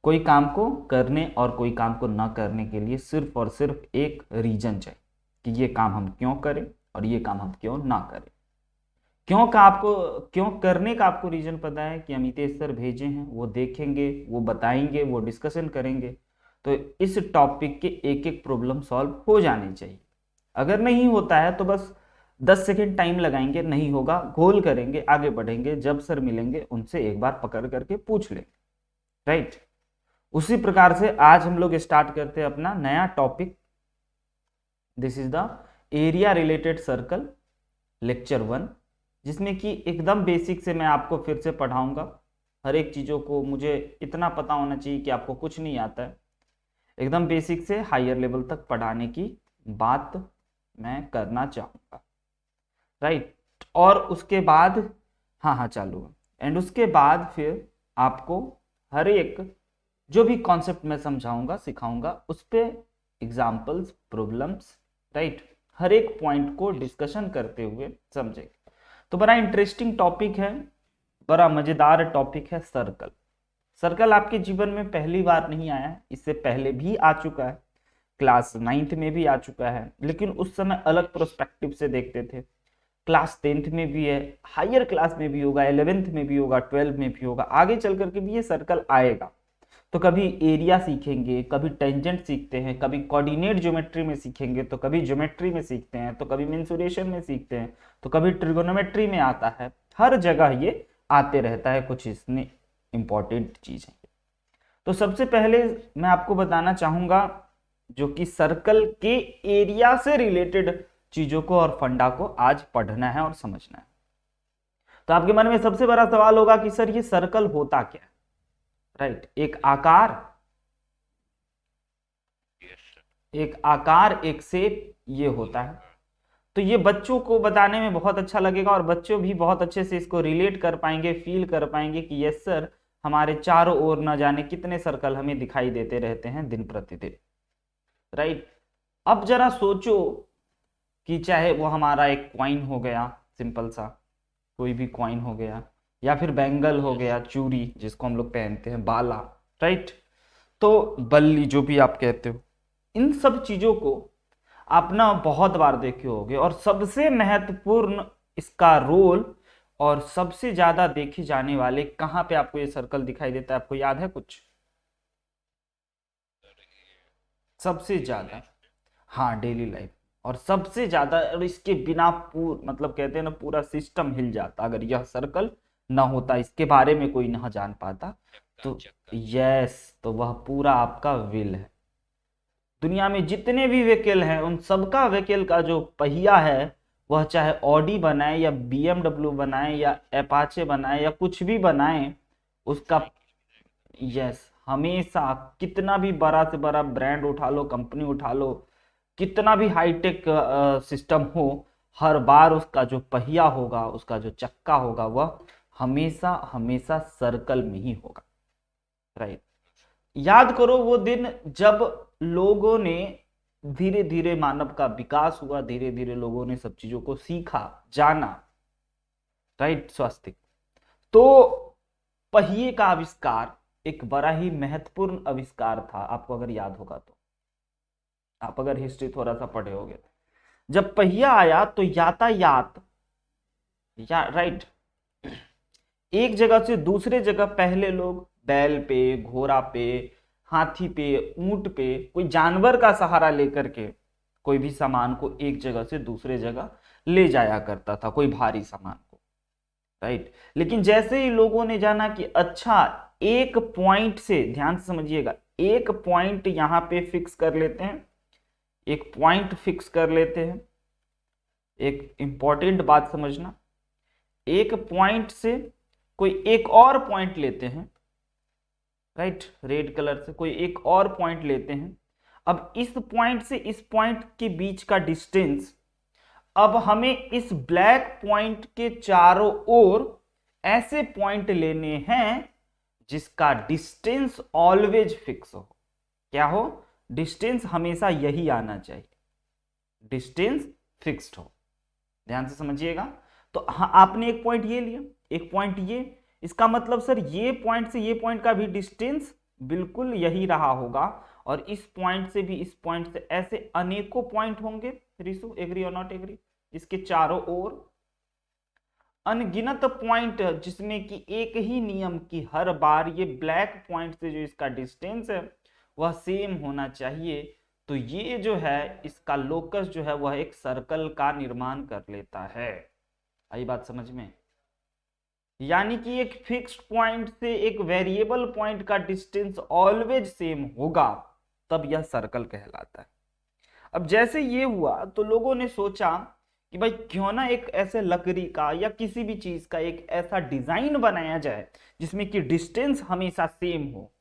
कोई काम को करने और कोई काम को ना करने के लिए सिर्फ और सिर्फ एक रीजन चाहिए कि ये काम हम क्यों करें और ये काम हम क्यों ना करें। क्यों करने का आपको रीजन पता है कि अमितेश सर भेजे हैं, वो देखेंगे, वो बताएंगे, वो डिस्कशन करेंगे। तो इस टॉपिक के एक एक प्रॉब्लम सॉल्व हो जाने चाहिए। अगर नहीं होता है तो बस 10 सेकेंड टाइम लगाएंगे, नहीं होगा गोल करेंगे, आगे बढ़ेंगे, जब सर मिलेंगे उनसे एक बार पकड़ करके पूछ लेंगे। राइट। उसी प्रकार से आज हम लोग स्टार्ट करते हैं अपना नया topic. This is the area related circle lecture 1, जिसमें कि एकदम बेसिक से मैं आपको फिर से पढ़ाऊंगा। हर एक चीज़ों को मुझे इतना पता होना चाहिए कि आपको कुछ नहीं आता है। एकदम बेसिक से हायर लेवल तक पढ़ाने की बात मैं करना चाहूँगा। राइट। और उसके बाद हाँ चालू है। एंड उसके बाद फिर आपको हर एक जो भी कॉन्सेप्ट मैं समझाऊंगा सिखाऊंगा उस पे एग्जाम्पल्स, प्रॉब्लम्स, राइट, हर एक पॉइंट को डिस्कशन करते हुए समझेंगे। तो बड़ा इंटरेस्टिंग टॉपिक है, बड़ा मजेदार टॉपिक है सर्कल। सर्कल आपके जीवन में पहली बार नहीं आया है, इससे पहले भी आ चुका है, क्लास 9th में भी आ चुका है, लेकिन उस समय अलग प्रोस्पेक्टिव से देखते थे। क्लास 10th में भी है, हायर क्लास में भी होगा, 11th में भी होगा, 12th में भी होगा, आगे चल करके भी ये सर्कल आएगा। तो कभी एरिया सीखेंगे, कभी टेंजेंट सीखते हैं, कभी कोऑर्डिनेट ज्योमेट्री में सीखेंगे, तो कभी ज्योमेट्री में सीखते हैं, तो कभी मेंसुरेशन में सीखते हैं, तो कभी ट्रिगोनोमेट्री में आता है। हर जगह ये आते रहता है, कुछ इसमें इंपॉर्टेंट चीज है। तो सबसे पहले मैं आपको बताना चाहूंगा जो कि सर्कल के एरिया से रिलेटेड चीजों को और फंडा को आज पढ़ना है और समझना है। तो आपके मन में सबसे बड़ा सवाल होगा कि सर ये सर्कल होता क्या है। राइट। एक आकार एक शेप ये होता है। तो ये बच्चों को बताने में बहुत अच्छा लगेगा और बच्चों भी बहुत अच्छे से इसको रिलेट कर पाएंगे, फील कर पाएंगे कि यस सर, हमारे चारों ओर न जाने कितने सर्कल हमें दिखाई देते रहते हैं दिन प्रतिदिन। राइट। अब जरा सोचो कि चाहे वो हमारा एक कॉइन हो गया, सिंपल सा कोई भी कॉइन हो गया, या फिर बैंगल हो गया, चूड़ी जिसको हम लोग पहनते हैं, बाला, राइट, तो बल्ली जो भी आप कहते हो, इन सब चीजों को आप ना बहुत बार देखे होगे। और सबसे महत्वपूर्ण इसका रोल और सबसे ज्यादा देखे जाने वाले कहां पे आपको ये सर्कल दिखाई देता है, आपको याद है कुछ? सबसे ज्यादा, हाँ, डेली लाइफ। और सबसे ज्यादा, और इसके बिना मतलब कहते हैं ना पूरा सिस्टम हिल जाता अगर यह सर्कल ना होता, इसके बारे में कोई ना जान पाता तो। यस, तो वह पूरा आपका व्हील है। दुनिया में जितने भी व्हीकल हैं उन सबका व्हीकल का जो पहिया है, वह चाहे ऑडी बनाए या बीएमडब्ल्यू बनाए या अपाचे बनाए या कुछ भी बनाए, उसका, यस, हमेशा कितना भी बड़ा से बड़ा ब्रांड उठा लो, कंपनी उठा लो, कितना भी हाईटेक सिस्टम हो, हर बार उसका जो पहिया होगा, उसका जो चक्का होगा, वह हमेशा हमेशा सर्कल में ही होगा। राइट। याद करो वो दिन जब लोगों ने धीरे धीरे, मानव का विकास हुआ, धीरे धीरे लोगों ने सब चीजों को सीखा, जाना। राइट। स्वास्थ्य, तो पहिए का आविष्कार एक बड़ा ही महत्वपूर्ण आविष्कार था, आपको अगर याद होगा तो, आप अगर हिस्ट्री थोड़ा सा पढ़े होगे। जब पहिया आया तो यातायात, या राइट, एक जगह से दूसरे जगह पहले लोग बैल पे, घोड़ा पे, हाथी पे, ऊंट पे, कोई जानवर का सहारा लेकर के कोई भी सामान को एक जगह से दूसरे जगह ले जाया करता था, कोई भारी सामान को। राइट। लेकिन जैसे ही लोगों ने जाना कि अच्छा, एक पॉइंट से, ध्यान से समझिएगा, एक पॉइंट यहां पे फिक्स कर लेते हैं, एक पॉइंट फिक्स कर लेते हैं। एक इंपॉर्टेंट बात समझना, एक पॉइंट से कोई एक और पॉइंट लेते हैं, राइट, रेड कलर से कोई एक और पॉइंट लेते हैं। अब इस पॉइंट से इस पॉइंट के बीच का डिस्टेंस, अब हमें इस ब्लैक पॉइंट के चारों ओर ऐसे पॉइंट लेने हैं जिसका डिस्टेंस ऑलवेज फिक्स हो। क्या हो? डिस्टेंस हमेशा यही आना चाहिए, डिस्टेंस फिक्स्ड हो। ध्यान से समझिएगा। तो हाँ, आपने एक पॉइंट ये लिया, एक पॉइंट ये, इसका मतलब सर ये पॉइंट से ये पॉइंट का भी डिस्टेंस बिल्कुल यही रहा होगा। और इस पॉइंट से भी, इस पॉइंट से ऐसे अनेकों पॉइंट होंगे। रिसु, एग्री और नॉट एग्री? इसके चारों ओर अनगिनत पॉइंट, जिसमें कि एक ही नियम की हर बार ये ब्लैक पॉइंट से जो इसका डिस्टेंस है वह सेम होना चाहिए। तो ये जो है इसका लोकस जो है वह एक सर्कल का निर्माण कर लेता है। आई बात समझ में? यानी कि एक फिक्स्ड पॉइंट से एक वेरिएबल पॉइंट का डिस्टेंस ऑलवेज सेम होगा, तब यह सर्कल कहलाता है। अब जैसे ये हुआ तो लोगों ने सोचा कि भाई क्यों ना एक ऐसे लकड़ी का या किसी भी चीज का एक ऐसा डिजाइन बनाया जाए जिसमें कि डिस्टेंस हमेशा सेम हो।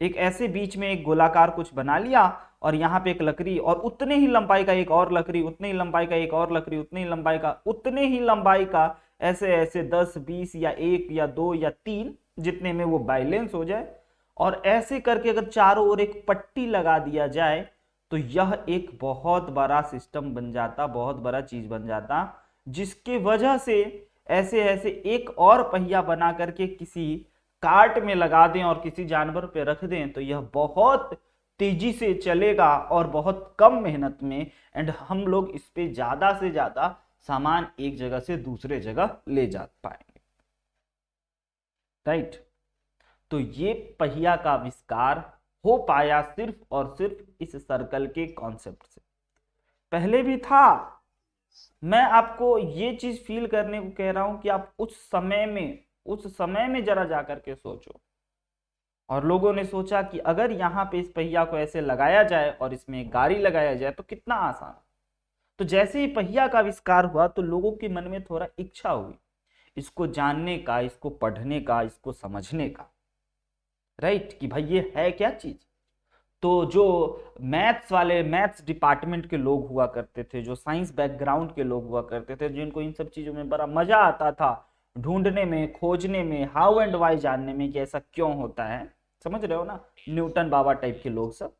एक ऐसे बीच में एक गोलाकार कुछ बना लिया और यहाँ पे एक लकड़ी और उतने ही लंबाई का एक और लकड़ी, उतने ही लंबाई का एक और लकड़ी, उतने ही लंबाई का, उतने ही लंबाई का, ऐसे ऐसे 10 20 या 1 या 2 या 3 जितने में वो बैलेंस हो जाए। और ऐसे करके अगर चारों ओर एक पट्टी लगा दिया जाए तो यह एक बहुत बड़ा सिस्टम बन जाता, बहुत बड़ा चीज बन जाता, जिसके वजह से ऐसे ऐसे एक और पहिया बना करके किसी कार्ट में लगा दें और किसी जानवर पे रख दें तो यह बहुत तेजी से चलेगा और बहुत कम मेहनत में, एंड हम लोग इस पे ज्यादा से ज्यादा सामान एक जगह से दूसरे जगह ले जा पाएंगे। राइट? तो ये पहिया का आविष्कार हो पाया सिर्फ और सिर्फ इस सर्कल के कॉन्सेप्ट से। पहले भी था। मैं आपको ये चीज फील करने को कह रहा हूं कि आप उस समय में जरा जाकर के सोचो। और लोगों ने सोचा कि अगर यहाँ पे इस पहिया को ऐसे लगाया जाए और इसमें एक गाड़ी लगाया जाए तो कितना आसान। तो जैसे ही पहिया का आविष्कार हुआ तो लोगों के मन में थोड़ा इच्छा हुई इसको जानने का, इसको पढ़ने का, इसको समझने का। राइट? कि भाई ये है क्या चीज। तो जो मैथ्स डिपार्टमेंट के लोग हुआ करते थे, जो साइंस बैकग्राउंड के लोग हुआ करते थे, जिनको इन सब चीजों में बड़ा मजा आता था, ढूंढने में, खोजने में, हाउ एंड वाई जानने में कि ऐसा क्यों होता है, समझ रहे हो ना, न्यूटन बाबा टाइप के लोग सब,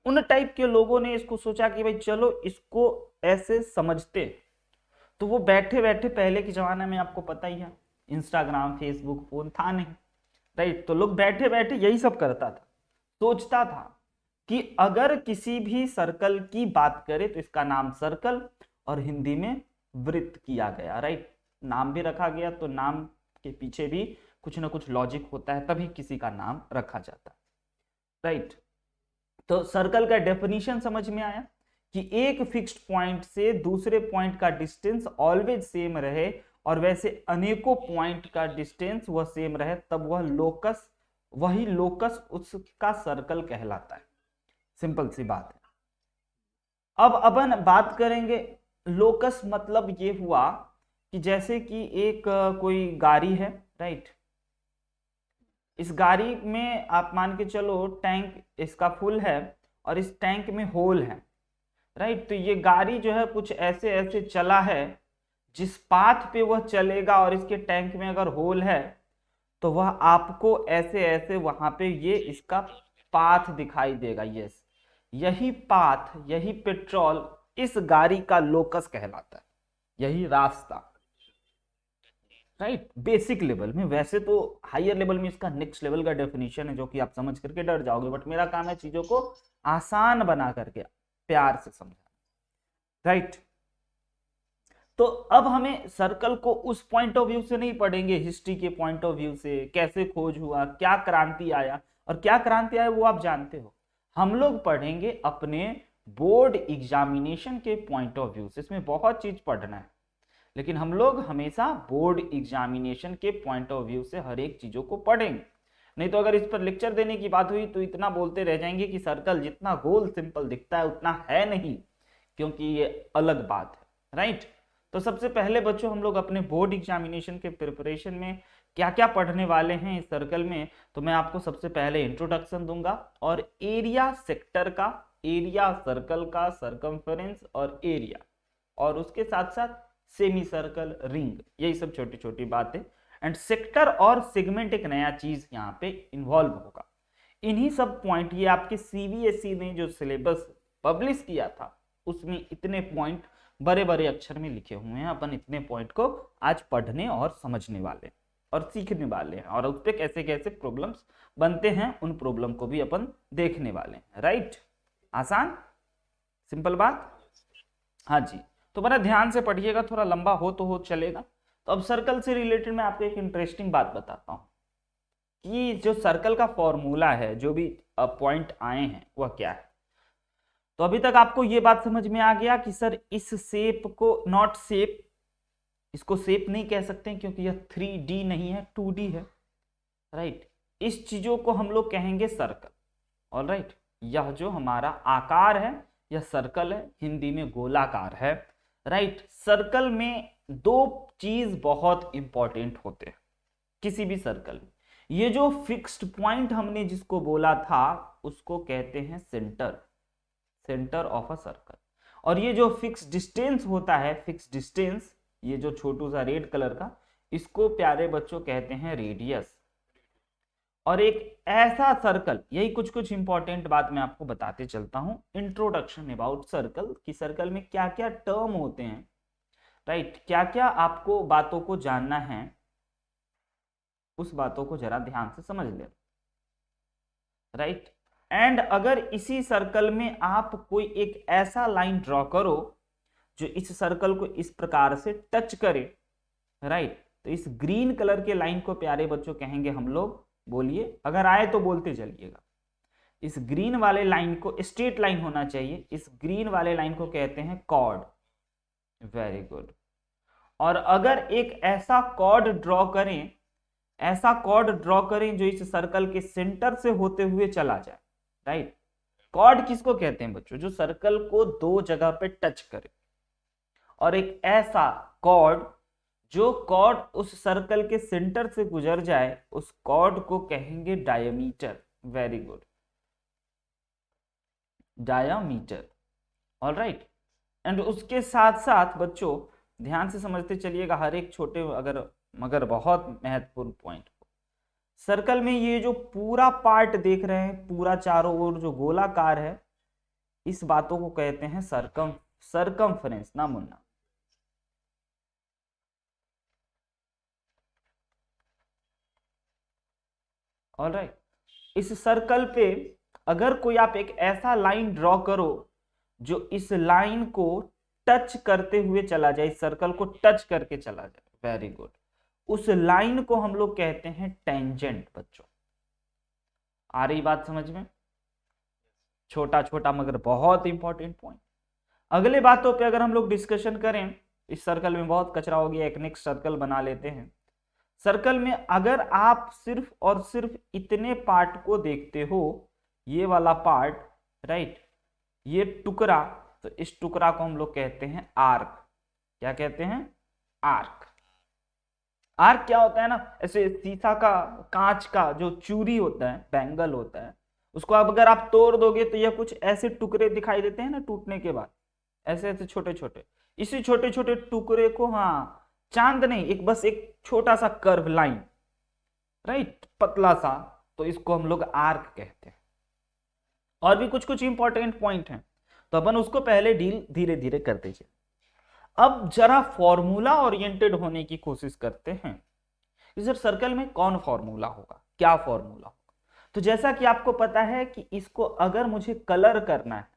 उन टाइप के लोगों ने इसको सोचा कि भाई चलो इसको ऐसे समझते। तो वो बैठे बैठे, पहले के जमाने में आपको पता ही है इंस्टाग्राम फेसबुक फोन था नहीं। राइट? तो लोग बैठे बैठे यही सब करता था, सोचता था कि अगर किसी भी सर्कल की बात करें तो इसका नाम सर्कल और हिंदी में वृत्त किया गया। राइट? नाम भी रखा गया तो नाम के पीछे भी कुछ ना कुछ लॉजिक होता है, तभी किसी का नाम रखा जाता है। राइट? तो सर्कल का डेफिनेशन समझ में आया कि एक फिक्स्ड पॉइंट से दूसरे पॉइंट का डिस्टेंस ऑलवेज सेम रहे और वैसे अनेकों पॉइंट का डिस्टेंस वह सेम रहे, तब वह लोकस, वही लोकस उसका सर्कल कहलाता है। सिंपल सी बात है। अब अपन बात करेंगे लोकस मतलब ये हुआ कि जैसे कि एक कोई गाड़ी है। राइट? इस गाड़ी में आप मान के चलो टैंक इसका फुल है और इस टैंक में होल है। राइट? तो ये गाड़ी जो है कुछ ऐसे ऐसे चला है, जिस पाथ पे वह चलेगा और इसके टैंक में अगर होल है तो वह आपको ऐसे ऐसे वहां पे ये इसका पाथ दिखाई देगा। यस, यही पाथ, यही पेट्रोल इस गाड़ी का लोकस कहलाता है, यही रास्ता। राइट? बेसिक लेवल में, वैसे तो हायर लेवल में इसका नेक्स्ट लेवल का डेफिनेशन है जो कि आप समझ करके डर जाओगे, बट मेरा काम है चीजों को आसान बना करके प्यार से समझाना। राइट? तो अब हमें सर्कल को उस पॉइंट ऑफ व्यू से नहीं पढ़ेंगे, हिस्ट्री के पॉइंट ऑफ व्यू से, कैसे खोज हुआ, क्या क्रांति आया, और क्या क्रांति आया वो आप जानते हो। हम लोग पढ़ेंगे अपने बोर्ड एग्जामिनेशन के पॉइंट ऑफ व्यू से। इसमें बहुत चीज पढ़ना है, लेकिन हम लोग हमेशा बोर्ड एग्जामिनेशन के पॉइंट ऑफ व्यू से हर एक चीजों को पढ़ेंगे। नहीं तो अगर इस पर लेक्चर देने की बात हुई तो इतना बोलते रह जाएंगे कि सर्कल जितना गोल सिंपल दिखता है उतना है नहीं, क्योंकि ये अलग बात है। राइट? तो सबसे पहले बच्चों हम लोग अपने बोर्ड एग्जामिनेशन के प्रिपरेशन में क्या क्या पढ़ने वाले हैं इस सर्कल में, तो मैं आपको सबसे पहले इंट्रोडक्शन दूंगा और एरिया सेक्टर का, एरिया सर्कल का, सरकमफेरेंस और एरिया, और उसके साथ साथ सेमी सर्कल, रिंग, यही सब छोटी छोटी बातें। एंड सेक्टर और सेगमेंट एक नया चीज यहाँ पे इन्वॉल्व होगा। इन्हीं सब पॉइंट, ये आपके सीबीएसई ने जो सिलेबस पब्लिश किया था उसमें इतने पॉइंट बड़े बड़े अक्षर में लिखे हुए हैं। अपन इतने पॉइंट को आज पढ़ने और समझने वाले। और सीखने वाले हैं, और उस पर कैसे कैसे प्रॉब्लम्स बनते हैं उन प्रॉब्लम को भी अपन देखने वाले हैं। राइट, आसान सिंपल बात। हाँ जी, तो बड़ा ध्यान से पढ़िएगा, थोड़ा लंबा हो चलेगा। तो अब सर्कल से रिलेटेड मैं आपको एक इंटरेस्टिंग बात बताता हूँ कि जो सर्कल का फॉर्मूला है, जो भी पॉइंट आए हैं वह क्या है। तो अभी तक आपको ये बात समझ में आ गया कि सर इस शेप को नॉट शेप, इसको शेप नहीं कह सकते क्योंकि यह 3D नहीं है, 2D है। राइट, इस चीजों को हम लोग कहेंगे सर्कल। ऑल राइट, यह जो हमारा आकार है यह सर्कल है, हिंदी में गोलाकार है। राइट, सर्कल में दो चीज बहुत इंपॉर्टेंट होते हैं किसी भी सर्कल में। ये जो फिक्स्ड पॉइंट हमने जिसको बोला था उसको कहते हैं centre, centre of a circle. और ये जो फिक्स डिस्टेंस होता है, फिक्स डिस्टेंस, ये जो छोटू सा रेड कलर का, इसको प्यारे बच्चों कहते हैं रेडियस। और एक ऐसा सर्कल, यही कुछ कुछ इंपॉर्टेंट बात मैं आपको बताते चलता हूं, इंट्रोडक्शन अबाउट सर्कल, कि सर्कल में क्या क्या टर्म होते हैं। राइट, क्या क्या आपको बातों को जानना है, उस बातों को जरा ध्यान से समझ ले। राइट, एंड अगर इसी सर्कल में आप कोई एक ऐसा लाइन ड्रॉ करो जो इस सर्कल को इस प्रकार से टच करे, राइट, तो इस ग्रीन कलर के लाइन को प्यारे बच्चों कहेंगे हम लोग, बोलिए अगर आए तो बोलते चलिएगा, इस ग्रीन वाले लाइन को, स्ट्रेट लाइन होना चाहिए, इस ग्रीन वाले लाइन को कहते हैं कॉर्ड। Very good. और अगर एक ऐसा कॉर्ड ड्रॉ करें, ऐसा कॉर्ड ड्रॉ करें जो इस सर्कल के सेंटर से होते हुए चला जाए। राइट, कॉर्ड किसको कहते हैं बच्चों, जो सर्कल को दो जगह पे टच करे। और एक ऐसा कॉर्ड, जो कॉर्ड उस सर्कल के सेंटर से गुजर जाए, उस कॉर्ड को कहेंगे diameter. Very good, diameter. All right, and उसके साथ साथ बच्चों ध्यान से समझते चलिएगा हर एक छोटे मगर बहुत महत्वपूर्ण पॉइंट को। सर्कल में ये जो पूरा पार्ट देख रहे हैं, पूरा चारों ओर जो गोलाकार है, इस बातों को कहते हैं सरकमफ्रेंस ना मुन्ना। ऑल राइट, इस सर्कल पे अगर कोई आप एक ऐसा लाइन ड्रॉ करो जो इस लाइन को टच करते हुए चला जाए, इस सर्कल को टच करके चला जाए, वेरी गुड, उस लाइन को हम लोग कहते हैं टेंजेंट। बच्चों आ रही बात समझ में, छोटा छोटा मगर बहुत इंपॉर्टेंट पॉइंट। अगले बातों पे अगर हम लोग डिस्कशन करें, इस सर्कल में बहुत कचरा हो गया, एक नेक्स्ट सर्कल बना लेते हैं। सर्कल में अगर आप सिर्फ और सिर्फ इतने पार्ट को देखते हो, ये वाला पार्ट, राइट, ये टुकड़ा, तो इस टुकड़ा को हम लोग कहते हैं आर्क। क्या कहते हैं, आर्क। आर्क क्या होता है ना, ऐसे शीशा का, कांच का जो चूरी होता है, बैंगल होता है, उसको अगर आप तोड़ दोगे तो यह कुछ ऐसे टुकड़े दिखाई देते हैं ना टूटने के बाद, ऐसे ऐसे छोटे छोटे। इसी छोटे छोटे टुकड़े को, हाँ चांद नहीं, एक बस एक छोटा सा कर्व लाइन, राइट, पतला सा, तो इसको हम लोग आर्क कहते हैं। और भी कुछ कुछ इंपॉर्टेंट पॉइंट हैं, तो अपन उसको पहले डील धीरे धीरे करते चले। अब जरा फॉर्मूला ओरिएंटेड होने की कोशिश करते हैं कि सर सर्कल में कौन फॉर्मूला होगा, क्या फॉर्मूला होगा। तो जैसा कि आपको पता है कि इसको अगर मुझे कलर करना है,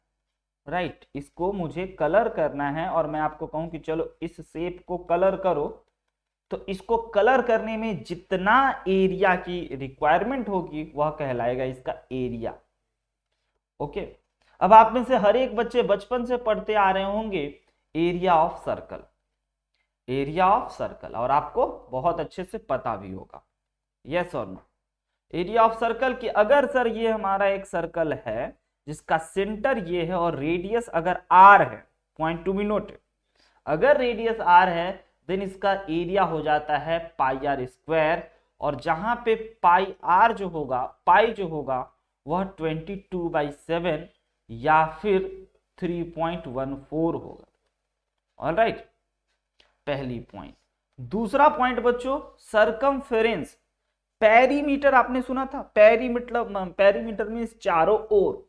राइट, इसको मुझे कलर करना है, और मैं आपको कहूं कि चलो इस शेप को कलर करो, तो इसको कलर करने में जितना एरिया की रिक्वायरमेंट होगी वह कहलाएगा इसका एरिया। ओके, अब आप में से हर एक बच्चे बचपन से पढ़ते आ रहे होंगे area of circle, area of circle, और आपको बहुत अच्छे से पता भी होगा, यस और नो। एरिया ऑफ सर्कल की, अगर सर ये हमारा एक सर्कल है जिसका सेंटर ये है और रेडियस अगर आर है, पॉइंट टू बी नोटेड, अगर रेडियस आर है देन इसका एरिया हो जाता है पाई आर स्क्वायर, और जहां पे पाई आर जो होगा, पाई जो होगा वह 22/7 या फिर 3.14 होगा। ऑलराइट, पहली पॉइंट। दूसरा पॉइंट बच्चों, सरकमफेरेंस, पेरीमीटर आपने सुना था, पेरीमीटर मींस चारों ओर।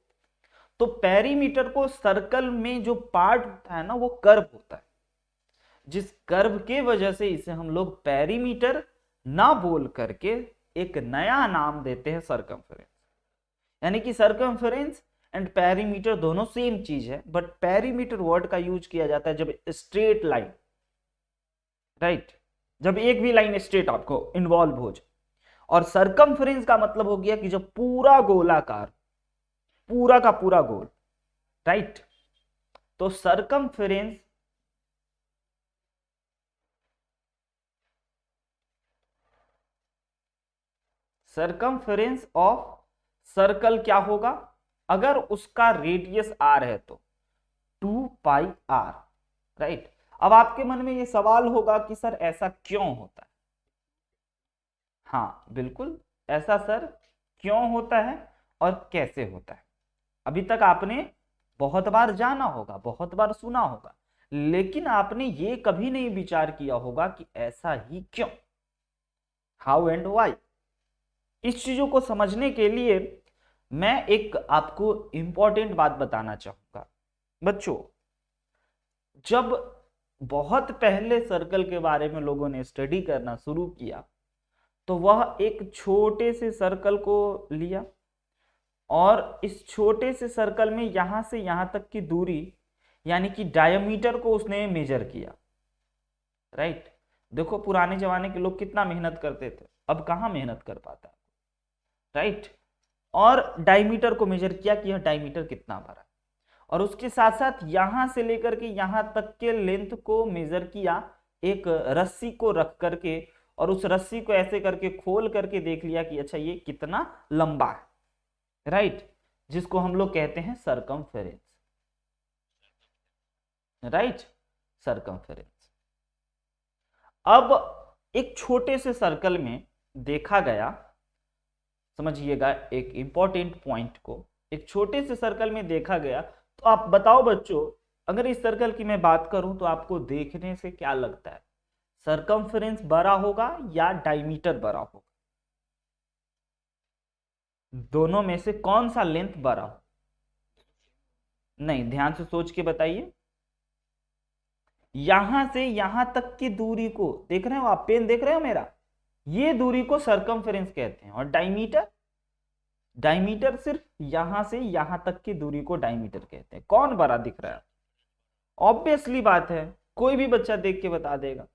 तो पेरीमीटर को सर्कल में जो पार्ट होता है ना वो कर्व होता है, जिस कर्व के वजह से इसे हम लोग पेरीमीटर ना बोल करके एक नया नाम देते हैं सरकमफेरेंस। यानी कि सरकमफेरेंस एंड पेरीमीटर दोनों सेम चीज है, बट पेरीमीटर वर्ड का यूज किया जाता है जब स्ट्रेट लाइन, राइट, जब एक भी लाइन स्ट्रेट आपको इन्वॉल्व हो जाए। और सरकमफेरेंस का मतलब हो गया कि जब पूरा गोलाकार, पूरा का पूरा गोल, राइट। तो सरकमफेरेंस सरकमफेरेंस ऑफ सर्कल क्या होगा, अगर उसका रेडियस आर है तो 2 पाई आर, राइट। अब आपके मन में ये सवाल होगा कि सर ऐसा क्यों होता है। हाँ बिल्कुल, ऐसा सर क्यों होता है और कैसे होता है, अभी तक आपने बहुत बार जाना होगा, बहुत बार सुना होगा, लेकिन आपने ये कभी नहीं विचार किया होगा कि ऐसा ही क्यों, हाउ एंड व्हाई। इस चीजों को समझने के लिए मैं एक आपको इंपॉर्टेंट बात बताना चाहूंगा। बच्चों, जब बहुत पहले सर्कल के बारे में लोगों ने स्टडी करना शुरू किया तो वह एक छोटे से सर्कल को लिया और इस छोटे से सर्कल में यहां से यहां तक की दूरी यानी कि डायमीटर को उसने मेजर किया, राइट। देखो पुराने जमाने के लोग कितना मेहनत करते थे, अब कहां मेहनत कर पाता है, राइट। और डायमीटर को मेजर किया कि यह डायमीटर कितना बड़ा है, और उसके साथ साथ यहां से लेकर के यहां तक के लेंथ को मेजर किया एक रस्सी को रख करके, और उस रस्सी को ऐसे करके खोल करके देख लिया कि अच्छा ये कितना लंबा है, राइट, जिसको हम लोग कहते हैं सरकमफेरेंस, राइट, सरकमफेरेंस। अब एक छोटे से सर्कल में देखा गया, समझिएगा एक इंपॉर्टेंट पॉइंट को, एक छोटे से सर्कल में देखा गया, तो आप बताओ बच्चों, अगर इस सर्कल की मैं बात करूं तो आपको देखने से क्या लगता है, सरकमफेरेंस बड़ा होगा या डायमीटर बड़ा होगा, दोनों में से कौन सा लेंथ बड़ा हो? नहीं, ध्यान से सोच के बताइए। यहां से यहां तक की दूरी को देख रहे हो आप, पेन देख रहे हो मेरा, ये दूरी को सरकमफेरेंस कहते हैं। और डायमीटर, डायमीटर सिर्फ यहां से यहां तक की दूरी को डायमीटर कहते हैं। कौन बड़ा दिख रहा है? ऑब्वियसली बात है, कोई भी बच्चा देख के बता देगा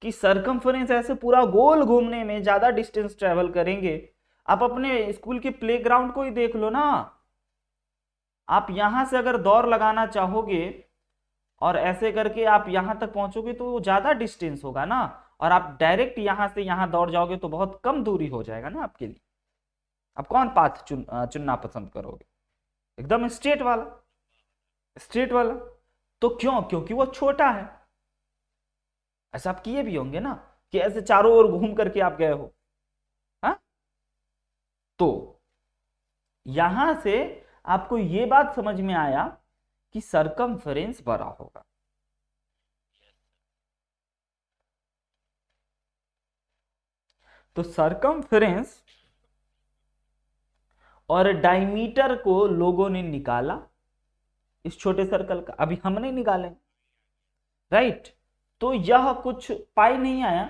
कि सरकमफेरेंस ऐसे पूरा गोल घूमने में ज्यादा डिस्टेंस ट्रेवल करेंगे। आप अपने स्कूल के प्लेग्राउंड को ही देख लो ना, आप यहां से अगर दौड़ लगाना चाहोगे और ऐसे करके आप यहां तक पहुंचोगे तो ज्यादा डिस्टेंस होगा ना, और आप डायरेक्ट यहां से यहां दौड़ जाओगे तो बहुत कम दूरी हो जाएगा ना आपके लिए। आप कौन पाथ चुनना पसंद करोगे? एकदम स्ट्रेट वाला, स्ट्रेट वाला। तो क्यों? क्योंकि वो छोटा है। ऐसा आप किए भी होंगे ना कि ऐसे चारों ओर घूम करके आप गए हो, हाँ। तो यहां से आपको ये बात समझ में आया कि सरकमफेरेंस बड़ा होगा। तो सरकमफेरेंस और डायमीटर को लोगों ने निकाला इस छोटे सर्कल का, अभी हम नहीं निकाले, राइट। तो यह कुछ पाई नहीं आया,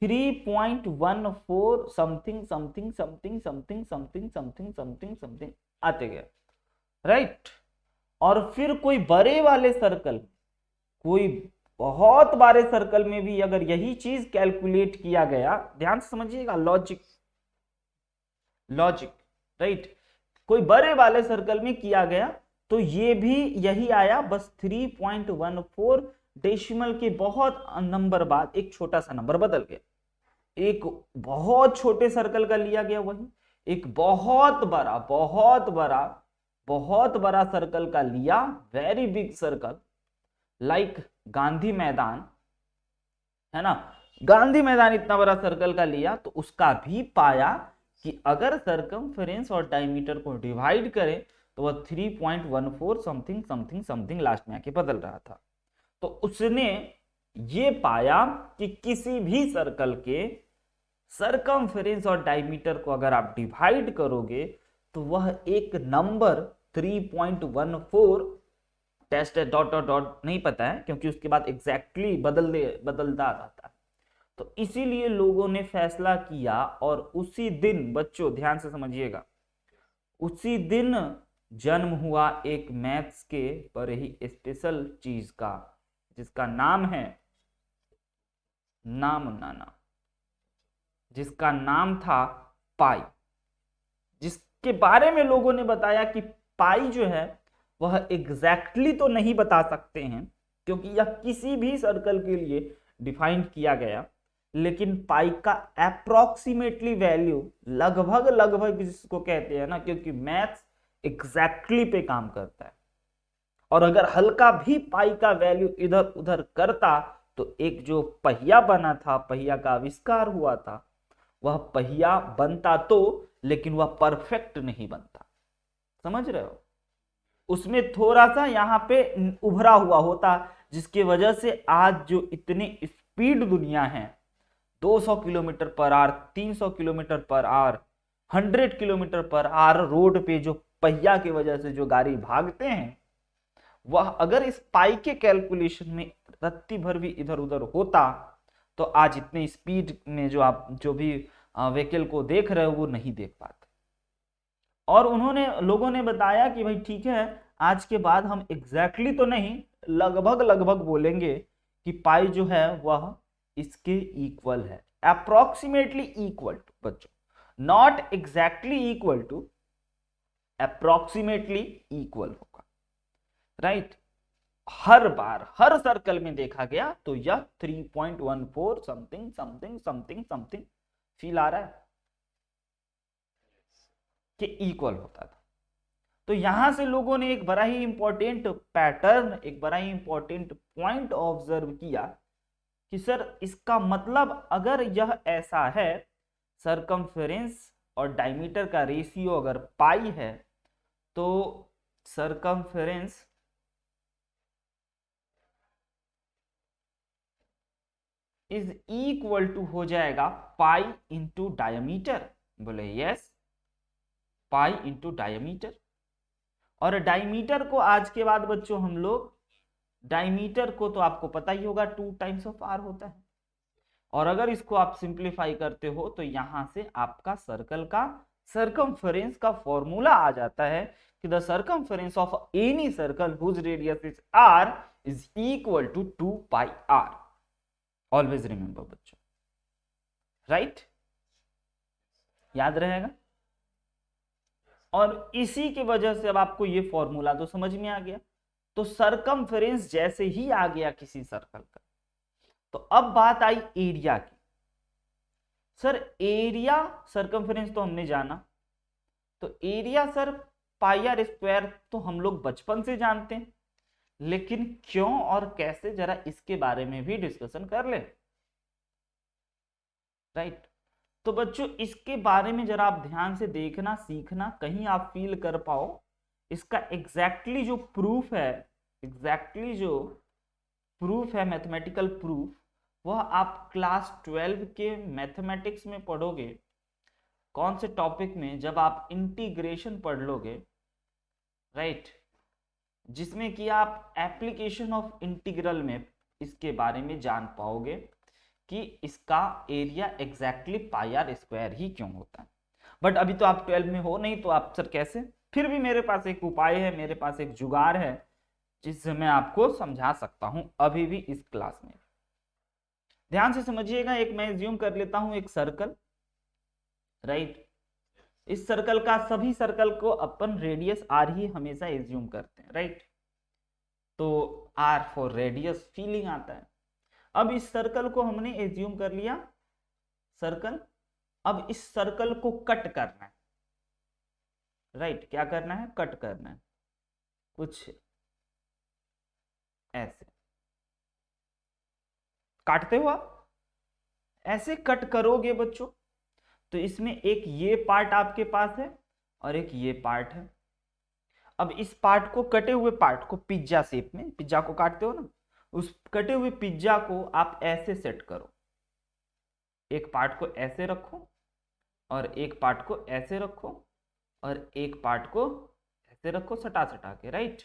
3.14 something something something something something something something something आते गए, राइट। और फिर कोई बड़े वाले सर्कल, कोई बहुत बड़े सर्कल में भी अगर यही चीज कैलकुलेट किया गया, ध्यान से समझिएगा, लॉजिक, लॉजिक, राइट, कोई बड़े वाले सर्कल में किया गया तो ये भी यही आया, बस 3.14 डेसिमल के बहुत नंबर बाद एक छोटा सा नंबर बदल गया। एक बहुत छोटे सर्कल का लिया गया, वही एक बहुत बड़ा बहुत बड़ा बहुत बड़ा सर्कल का लिया, very big circle, like Gandhi मैदान, है ना, गांधी मैदान इतना बड़ा सर्कल का लिया, तो उसका भी पाया कि अगर सरकमफेरेंस और डायमीटर को डिवाइड करें तो वह 3.14 समथिंग समथिंग समथिंग लास्ट में आके बदल रहा था। तो उसने ये पाया कि किसी भी सर्कल के सरकमफेरेंस और डायमीटर को अगर आप डिवाइड करोगे तो वह एक number 3.14, test dot dot dot नहीं पता है क्योंकि उसके बाद एग्जैक्टली बदलता रहता है, तो इसीलिए लोगों ने फैसला किया और उसी दिन, बच्चों ध्यान से समझिएगा, उसी दिन जन्म हुआ एक मैथ्स के बड़े ही स्पेशल चीज का, जिसका नाम है नाम नाना, जिसका नाम था पाई, जिसके बारे में लोगों ने बताया कि पाई जो है वह एग्जैक्टली तो नहीं बता सकते हैं क्योंकि यह किसी भी सर्कल के लिए डिफाइन किया गया, लेकिन पाई का अप्रोक्सीमेटली वैल्यू, लगभग लगभग जिसको कहते हैं ना, क्योंकि मैथ्स एग्जैक्टली पे काम करता है, और अगर हल्का भी पाई का वैल्यू इधर उधर करता तो एक जो पहिया बना था, पहिया का आविष्कार हुआ था, वह पहिया बनता तो, लेकिन वह परफेक्ट नहीं बनता। समझ रहे हो? उसमें थोड़ा सा यहाँ पे उभरा हुआ होता, जिसकी वजह से आज जो इतनी स्पीड दुनिया है, 200 kilometre per hour, 300 kilometre per hour, 100 kilometre per hour road पे जो पहिया की वजह से जो गाड़ी भागते हैं, वह अगर इस पाई के कैलकुलेशन में रत्ती भर भी इधर उधर होता तो आज इतने स्पीड में जो आप जो भी व्हीकल को देख रहे हो वो नहीं देख पाते। और उन्होंने, लोगों ने बताया कि भाई ठीक है, आज के बाद हम एग्जैक्टली तो नहीं, लगभग लगभग बोलेंगे कि पाई जो है वह इसके इक्वल है, अप्रोक्सीमेटली इक्वल टू, बच्चों not exactly equal to, approximately equal होगा, राइट। हर बार हर सर्कल में देखा गया तो यह 3.14 something something something something feel आ रहा है कि इक्वल होता था। तो यहां से लोगों ने एक बड़ा ही इंपॉर्टेंट पैटर्न, एक बड़ा ही इंपॉर्टेंट पॉइंट ऑब्जर्व किया कि सर इसका मतलब अगर यह ऐसा है, सरकमफेरेंस और डायमीटर का रेशियो अगर पाई है, तो सरकमफेरेंस इज इक्वल टू हो जाएगा पाई इंटू डायमीटर। बोले यस, पाई इंटू डायमीटर। और डायमीटर को आज के बाद बच्चों हम लोग, डायमीटर को तो आपको पता ही होगा 2 टाइम्स ऑफ आर होता है, और अगर इसको आप सिंप्लीफाई करते हो तो यहां से आपका सर्कल का सर्कमफेरेंस का फॉर्मूला आ जाता है कि the circumference of any circle whose radius is r is equal to 2 pi r. Always remember बच्चों, राइट, याद रहेगा। और इसी की वजह से अब आपको ये फॉर्मूला तो समझ में आ गया। तो सरकमफेरेंस जैसे ही आ गया किसी सर्कल का, तो अब बात आई एरिया की। सर एरिया, सरकमफेरेंस तो हमने जाना, तो area sir pi r square तो हम लोग बचपन से जानते हैं, लेकिन क्यों और कैसे, जरा इसके बारे में भी डिस्कशन कर ले, राइट। तो बच्चों इसके बारे में जरा आप ध्यान से देखना, सीखना, कहीं आप फील कर पाओ इसका एग्जैक्टली जो प्रूफ है, एग्जैक्टली जो प्रूफ है, मैथमेटिकल प्रूफ, वह आप क्लास 12 के मैथमेटिक्स में पढ़ोगे। कौन से टॉपिक में? जब आप इंटीग्रेशन पढ़ लोगे, राइट, जिसमें कि आप एप्लीकेशन ऑफ इंटीग्रल में इसके बारे में जान पाओगे कि इसका area exactly pi r square ही क्यों होता है। बट अभी तो आप 12 में हो नहीं, तो आप सर कैसे? फिर भी मेरे पास एक उपाय है, मेरे पास एक जुगाड़ है जिससे मैं आपको समझा सकता हूं अभी भी इस क्लास में। ध्यान से समझिएगा, एक मैं एज्यूम कर लेता हूं एक सर्कल, राइट। इस सर्कल का, सभी सर्कल को अपन रेडियस आर ही हमेशा एज्यूम करते हैं, राइट। तो आर फॉर रेडियस फीलिंग आता है। अब इस सर्कल को हमने एज्यूम कर लिया सर्कल। अब इस सर्कल को कट करना है, राइट। क्या करना है? कट करना है, कुछ ऐसे काटते हो आप, ऐसे कट करोगे बच्चों, तो इसमें एक ये पार्ट आपके पास है और एक ये पार्ट है। अब इस पार्ट को, कटे हुए पार्ट को पिज्जा शेप में, पिज्जा को काटते हो ना, उस कटे हुए पिज्जा को आप ऐसे सेट करो, एक पार्ट को ऐसे रखो और एक पार्ट को ऐसे रखो और एक पार्ट को ऐसे रखो, सटा सटा के, राइट,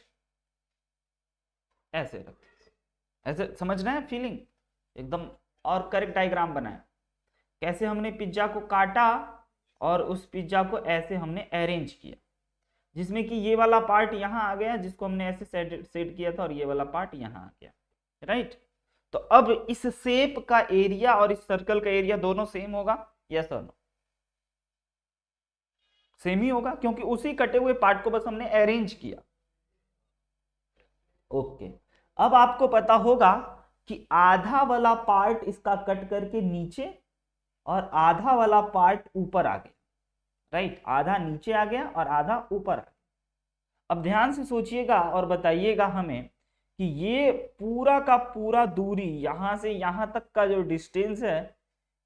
ऐसे रखो। ऐसे समझना है फीलिंग एकदम और करेक्ट डायग्राम बनाया। कैसे हमने पिज्जा को काटा और उस पिज्जा को ऐसे हमने अरेंज किया, जिसमें कि ये वाला पार्ट यहाँ आ गया जिसको हमने ऐसे सेट किया था और ये वाला पार्ट यहाँ आ गया, राइट। तो अब इस शेप का एरिया और इस सर्कल का एरिया दोनों सेम होगा, यस और नो? सेम ही होगा क्योंकि उसी कटे हुए पार्ट को बस हमने अरेंज किया। ओके, अब आपको पता होगा कि आधा वाला पार्ट इसका कट करके नीचे और आधा वाला पार्ट ऊपर आ गया, राइट। आधा नीचे आ गया और आधा ऊपर आ गया। अब ध्यान से सोचिएगा और बताइएगा हमें कि ये पूरा का पूरा दूरी यहां से यहां तक का जो डिस्टेंस है,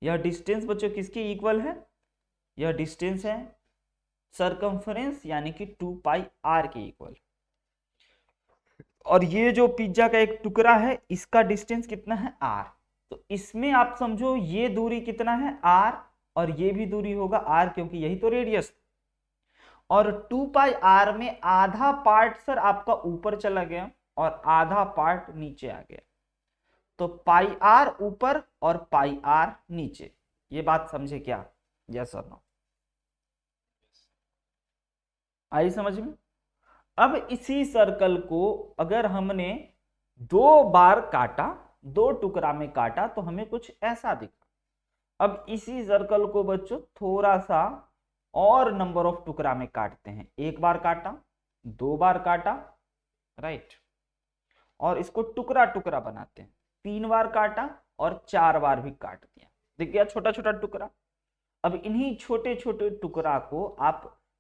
यह डिस्टेंस बच्चों किसके इक्वल है? यह डिस्टेंस है सरकमफरेंस यानी कि 2πr के इक्वल। और ये जो पिज्जा का एक टुकड़ा है इसका डिस्टेंस कितना है? r। तो इसमें आप समझो ये दूरी कितना है? r, और ये भी दूरी होगा r क्योंकि यही तो रेडियस। और 2πr में आधा पार्ट सर आपका ऊपर चला गया और आधा पार्ट नीचे आ गया, तो πr ऊपर और πr नीचे। ये बात समझे क्या? यस और नो? आई समझ में? अब इसी सर्कल को अगर हमने 2 बार काटा, 2 टुकड़ा में काटा तो हमें कुछ ऐसा दिखा। अब इसी सर्कल को बच्चों थोड़ा सा और नंबर ऑफ टुकड़ा में काटते हैं। 1 बार काटा, 2 बार काटा, राइट, और इसको टुकड़ा टुकड़ा बनाते हैं। 3 बार काटा और 4 बार भी काट दिया, दिख गया छोटा छोटा टुकड़ा। अब इन्हीं छोटे छोटे टुकड़ा को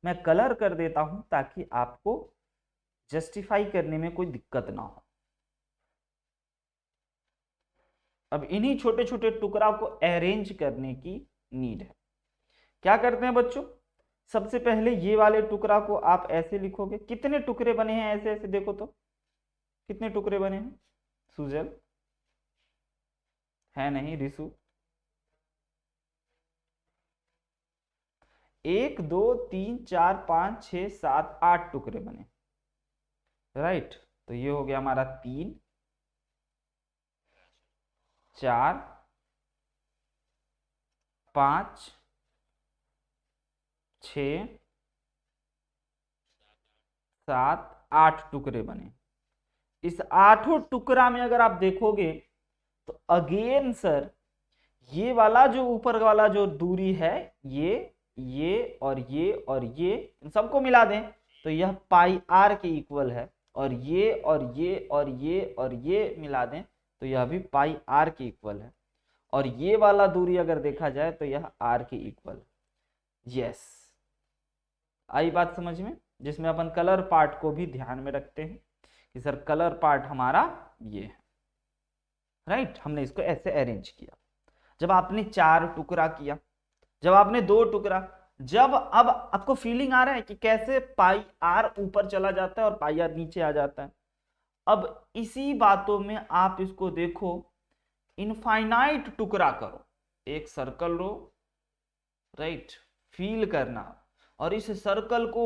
मैं कलर कर देता हूं ताकि आपको जस्टिफाई करने में कोई दिक्कत ना हो। अब इन्हीं छोटे छोटे टुकड़ा को अरेंज करने की नीड है। क्या करते हैं बच्चों? सबसे पहले ये वाले टुकड़ा को आप ऐसे लिखोगे। कितने टुकड़े बने हैं ऐसे ऐसे? देखो तो कितने टुकड़े बने हैं? सुजल है नहीं? रिसु? 1 2 3 4 5 6 7 8 टुकड़े बने, राइट। तो ये हो गया हमारा 3 4 5 6 7 8 टुकड़े बने। इस 8 टुकड़ा में अगर आप देखोगे तो अगेन सर ये वाला जो ऊपर वाला जो दूरी है, ये और ये और ये, इन सबको मिला दें तो यह πr के इक्वल है। और ये और ये और ये और ये मिला दें तो यह भी πr के इक्वल है। और ये वाला दूरी अगर देखा जाए तो यह r के इक्वल। यस, आई बात समझ में? जिसमें अपन कलर पार्ट को भी ध्यान में रखते हैं कि सर कलर पार्ट हमारा ये है, राइट। हमने इसको ऐसे अरेंज किया। जब आपने 4 टुकड़ा किया, जब आपने 2 टुकड़ा, जब अब आपको फीलिंग आ रहा है कि कैसे πr ऊपर चला जाता है और πr नीचे आ जाता है। अब इसी बातों में आप इसको देखो, इनफाइनाइट टुकड़ा करो, एक सर्कल लो, राइट, फील करना, और इस सर्कल को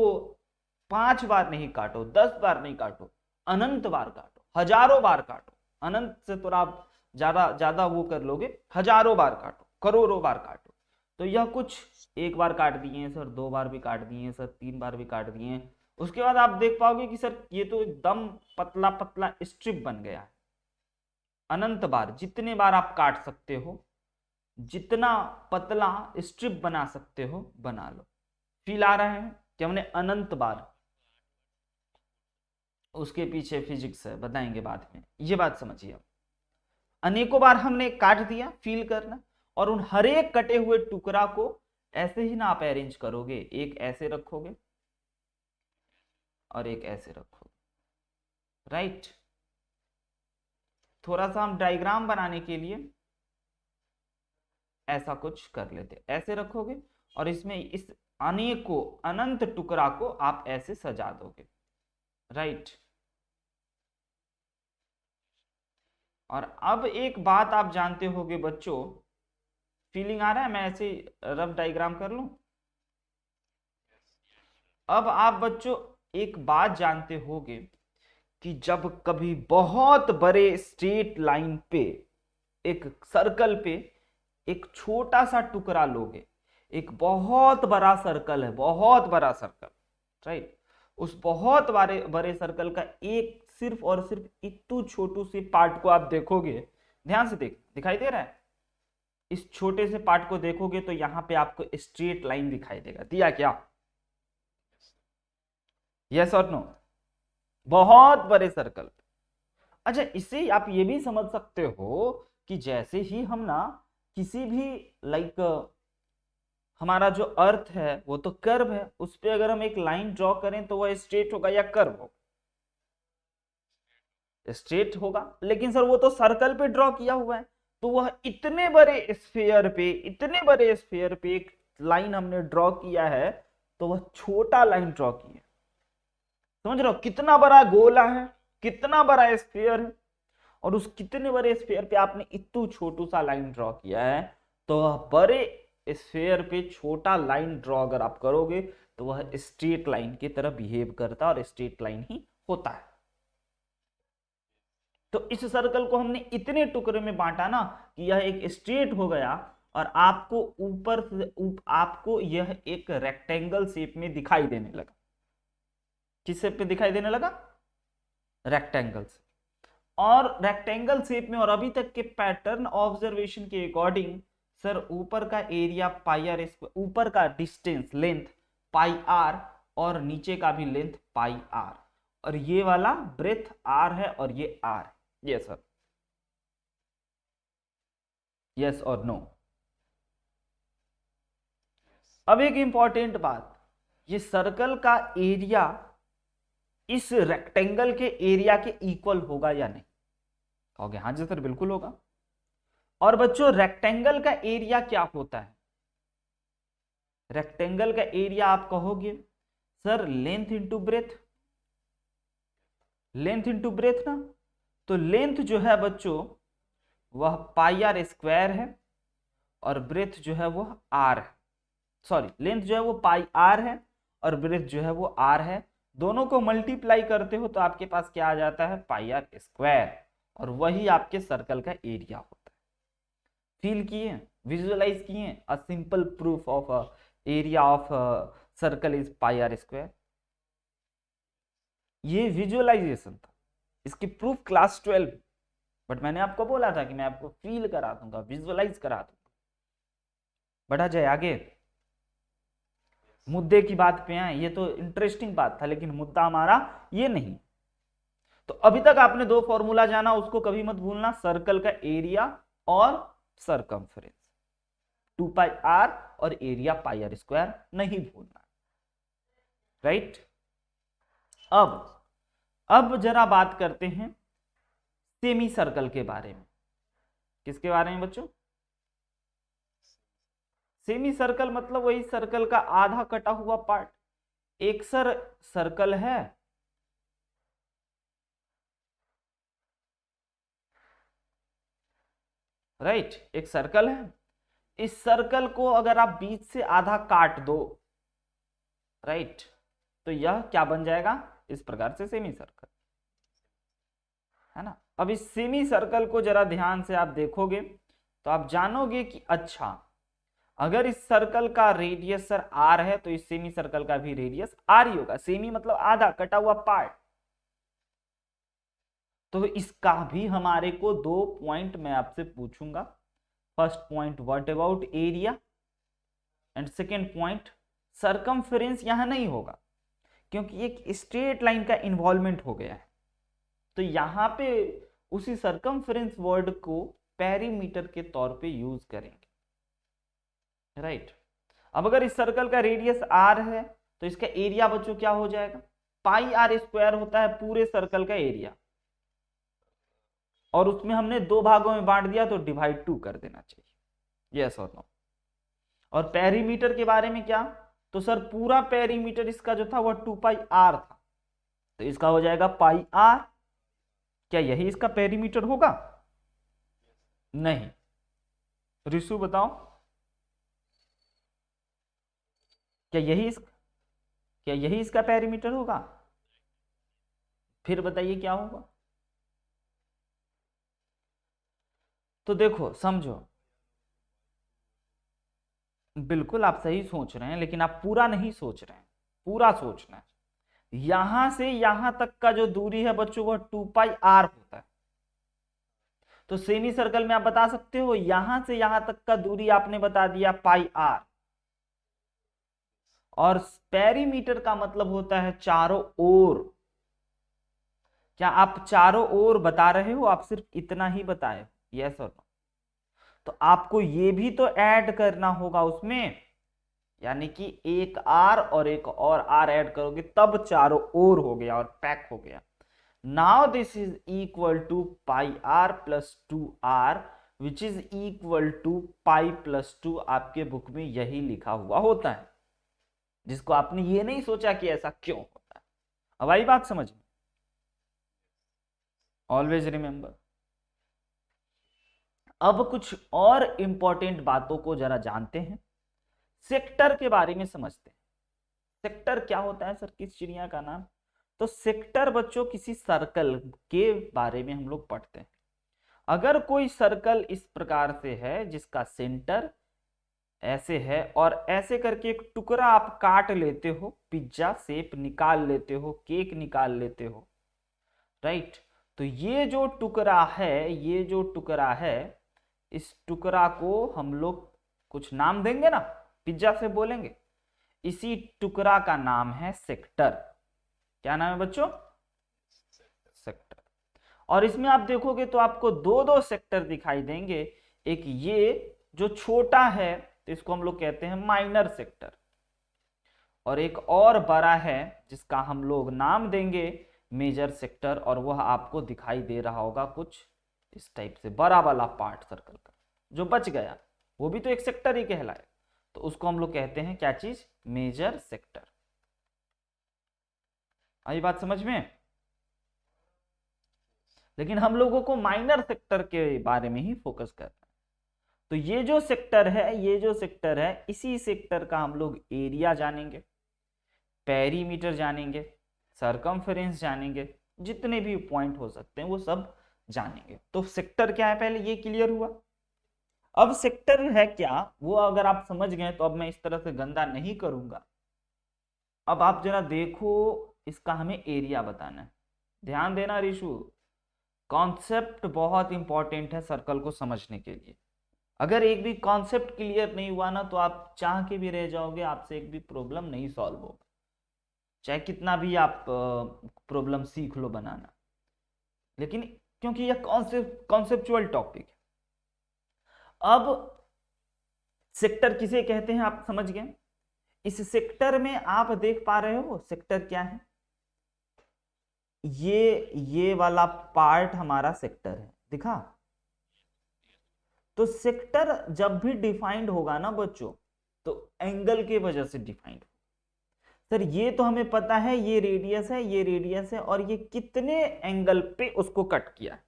5 बार नहीं काटो, 10 बार नहीं काटो, अनंत बार काटो, हजारों बार काटो। अनंत से तो आप ज्यादा वो कर लोगे, हजारों बार काटो, करोड़ों बार काटो। तो यह कुछ 1 बार काट दिए हैं सर, 2 बार भी काट दिए हैं सर, 3 बार भी काट दिए हैं। उसके बाद आप देख पाओगे कि सर ये तो एकदम पतला पतला स्ट्रिप बन गया है। अनंत बार, जितने बार आप काट सकते हो, जितना पतला स्ट्रिप बना सकते हो बना लो। फील आ रहा है कि हमने अनंत बार, उसके पीछे फिजिक्स है, बताएंगे बाद में, ये बात समझिए। अनेकों बार हमने काट दिया, फील करना। और उन हर एक कटे हुए टुकड़ा को ऐसे ही ना आप अरेंज करोगे, एक ऐसे रखोगे और एक ऐसे रखोगे, राइट। थोड़ा सा हम डायग्राम बनाने के लिए ऐसा कुछ कर लेते, ऐसे रखोगे और इसमें इस अनेकों अनंत टुकड़ा को आप ऐसे सजा दोगे, राइट। और अब एक बात आप जानते होगे बच्चों, फीलिंग आ रहा है? मैं ऐसे रफ डायग्राम कर लूं। अब आप बच्चों एक बात जानते होगे कि जब कभी बहुत बड़े स्ट्रेट लाइन पे एक सर्कल पे एक छोटा सा टुकड़ा लोगे, एक बहुत बड़ा सर्कल है, बहुत बड़ा सर्कल, राइट, उस बहुत बड़े बड़े सर्कल का एक सिर्फ और सिर्फ इतू छोटू सी पार्ट को आप देखोगे, ध्यान से दिखाई दे रहा है, इस छोटे से पार्ट को देखोगे तो यहां पे आपको स्ट्रेट लाइन दिखाई देगा, दिया क्या? यस और नो? बहुत बड़े सर्कल। अच्छा, इससे आप ये भी समझ सकते हो कि जैसे ही हम ना किसी भी लाइक हमारा जो अर्थ है वो तो कर्व है, उस पर अगर हम एक लाइन ड्रॉ करें तो वह स्ट्रेट होगा या कर्व होगा? स्ट्रेट होगा, लेकिन सर वो तो सर्कल पे ड्रॉ किया हुआ है, तो वह इतने बड़े स्फीयर पे, इतने बड़े स्फीयर पे एक लाइन हमने ड्रॉ किया है, तो वह छोटा लाइन ड्रॉ की है। समझ रहे हो कितना बड़ा गोला है, कितना बड़ा स्फीयर है, और उस कितने बड़े स्फीयर पे आपने इतू छोटू सा लाइन ड्रॉ किया है, तो वह बड़े स्फीयर पे छोटा लाइन ड्रॉ अगर आप करोगे तो वह स्ट्रेट लाइन की तरह बिहेव करता है और स्ट्रेट लाइन ही होता है। तो इस सर्कल को हमने इतने टुकड़े में बांटा ना कि यह एक स्ट्रेट हो गया, और आपको ऊपर से आपको यह एक रेक्टेंगल शेप में दिखाई देने लगा। किस शेप में दिखाई देने लगा? रेक्टेंगल से। और रेक्टेंगल शेप में, और अभी तक के पैटर्न ऑब्जर्वेशन के अकॉर्डिंग, सर ऊपर का एरिया पाई आर स्क्वायर, ऊपर का डिस्टेंस लेंथ पाई आर, और नीचे का भी लेंथ पाई आर, और ये वाला ब्रेथ आर है और ये आर है। Yes sir? यस और नो? अब एक इंपॉर्टेंट बात, ये सर्कल का एरिया इस रेक्टेंगल के एरिया के इक्वल होगा या नहीं? कहोगे हाँ जी सर बिल्कुल होगा। और बच्चों रेक्टेंगल का एरिया क्या होता है? रेक्टेंगल का एरिया आप कहोगे sir length into breadth, length into breadth ना, तो लेंथ जो है बच्चों वह पाई आर स्क्वायर है, और ब्रेथ जो है वो आर है, सॉरी लेंथ जो है वो पाई आर है और ब्रेथ जो है वो आर है, दोनों को मल्टीप्लाई करते हो तो आपके पास क्या आ जाता है? पाई आर स्क्वायर, और वही आपके सर्कल का एरिया होता है। फील किए, विजुअलाइज किए, a simple proof of area of circle is pi r square. ये विजुअलाइजेशन था, इसकी प्रूफ क्लास 12, बट मैंने आपको बोला था कि मैं आपको फील करा दूंगा, विजुअलाइज करा दूंगा। बढ़ा जाए आगे, मुद्दे की बात पे आए, ये तो इंटरेस्टिंग बात था लेकिन मुद्दा हमारा ये नहीं। तो अभी तक आपने दो फॉर्मूला जाना, उसको कभी मत भूलना, सर्कल का एरिया और सरकमफ्रेंस, 2 पाई आर और एरिया पाई आर स्क्वायर नहीं भूलना, राइट? अब जरा बात करते हैं सेमी सर्कल के बारे में। किसके बारे में बच्चों? सेमी सर्कल मतलब वही सर्कल का आधा कटा हुआ पार्ट। एक सर्कल है, राइट, एक सर्कल है, इस सर्कल को अगर आप बीच से आधा काट दो, राइट, तो यह क्या बन जाएगा? इस प्रकार से सेमी सर्कल, है ना? अब इस सेमी सर्कल को जरा ध्यान से आप देखोगे तो आप जानोगे कि अच्छा, अगर इस सर्कल का रेडियस सर आर है तो इस सेमी सर्कल का भी रेडियस आर ही होगा। सेमी मतलब आधा कटा हुआ पार्ट। तो इसका भी हमारे को 2 पॉइंट मैं आपसे पूछूंगा। First point what about area, and second point circumference यहां नहीं होगा क्योंकि एक स्ट्रेट लाइन का इन्वॉल्वमेंट हो गया है, तो यहां पे उसी सरकमफेरेंस वर्ड को पेरीमीटर के तौर पे यूज करेंगे, राइट? अब अगर इस सर्कल का रेडियस आर है तो इसका एरिया बच्चों क्या हो जाएगा? पाई आर स्क्वायर होता है पूरे सर्कल का एरिया, और उसमें हमने 2 भागों में बांट दिया तो डिवाइड 2 कर देना चाहिए। यस और नो? और पेरीमीटर के बारे में क्या? तो सर पूरा पेरीमीटर इसका जो था वह 2 पाई आर था, तो इसका हो जाएगा पाई आर। क्या यही इसका पेरीमीटर होगा? नहीं। ऋषु बताओ, क्या यही इसका पेरीमीटर होगा? फिर बताइए क्या होगा? तो देखो समझो, बिल्कुल आप सही सोच रहे हैं, लेकिन आप पूरा नहीं सोच रहे हैं, पूरा सोचना है। यहां से यहां तक का जो दूरी है बच्चों वह 2πr होता है। तो सेमी सर्कल में आप बता सकते हो यहां से यहां तक का दूरी आपने बता दिया πr, और पेरीमीटर का मतलब होता है चारों ओर। क्या आप चारों ओर बता रहे हो, आप सिर्फ इतना ही बताए, यस और नो? तो आपको ये भी तो ऐड करना होगा उसमें, यानी कि एक आर और एक और आर ऐड करोगे तब चारों ओर हो गया और पैक हो गया। Now this is equal to pi r plus 2r which is equal to pi plus 2। आपके बुक में यही लिखा हुआ होता है, जिसको आपने ये नहीं सोचा कि ऐसा क्यों होता है। अब आई बात समझ में? Always remember. अब कुछ और इंपॉर्टेंट बातों को जरा जानते हैं, सेक्टर के बारे में समझते हैं। सेक्टर क्या होता है सर, किस चिड़िया का नाम? तो सेक्टर बच्चों किसी सर्कल के बारे में हम लोग पढ़ते हैं। अगर कोई सर्कल इस प्रकार से है जिसका सेंटर ऐसे है और ऐसे करके एक टुकड़ा आप काट लेते हो, पिज्जा शेप निकाल लेते हो, केक निकाल लेते हो, राइट? तो ये जो टुकड़ा है, ये जो टुकड़ा है, इस टुकड़ा को हम लोग कुछ नाम देंगे ना, पिज्जा से बोलेंगे, इसी टुकड़ा का नाम है सेक्टर। क्या नाम है बच्चों? सेक्टर। और इसमें आप देखोगे तो आपको दो दो सेक्टर दिखाई देंगे। एक ये जो छोटा है तो इसको हम लोग कहते हैं माइनर सेक्टर, और एक और बड़ा है जिसका हम लोग नाम देंगे मेजर सेक्टर, और वह आपको दिखाई दे रहा होगा कुछ इस टाइप से, बड़ा वाला पार्ट सर्कल का जो बच गया वो भी तो एक सेक्टर ही कहलाए, तो उसको हम लोग कहते हैं क्या चीज? Major sector. आई बात समझ में? लेकिन हम लोगों को माइनर सेक्टर के बारे में ही फोकस करना है। तो ये जो सेक्टर है, ये जो सेक्टर है, इसी सेक्टर का हम लोग एरिया जानेंगे, पेरीमीटर जानेंगे, सरकमफेरेंस जानेंगे, जितने भी पॉइंट हो सकते हैं वो सब जानेंगे। तो सेक्टर क्या है पहले ये क्लियर हुआ। अब सेक्टर है क्या वो अगर आप समझ गए तो अब मैं इस तरह से गंदा नहीं करूंगा। अब आप जरा देखो, इसका हमें एरिया बताना है। ध्यान देना रिशु, कॉन्सेप्ट बहुत इंपॉर्टेंट है सर्कल को समझने के लिए। अगर एक भी कॉन्सेप्ट क्लियर नहीं हुआ ना तो आप चाह के भी रह जाओगे, आपसे एक भी प्रॉब्लम नहीं सॉल्व होगा, चाहे कितना भी आप प्रॉब्लम सीख लो बनाना। लेकिन क्योंकि यह कॉन्सेप्चुअल टॉपिक है। अब सेक्टर किसे कहते हैं आप समझ गए। इस सेक्टर में आप देख पा रहे हो सेक्टर क्या है, ये वाला पार्ट हमारा सेक्टर है, दिखा? तो सेक्टर जब भी डिफाइंड होगा ना बच्चों तो एंगल के वजह से डिफाइंड। सर ये तो हमें पता है, ये रेडियस है, ये रेडियस है, और ये कितने एंगल पे उसको कट किया है,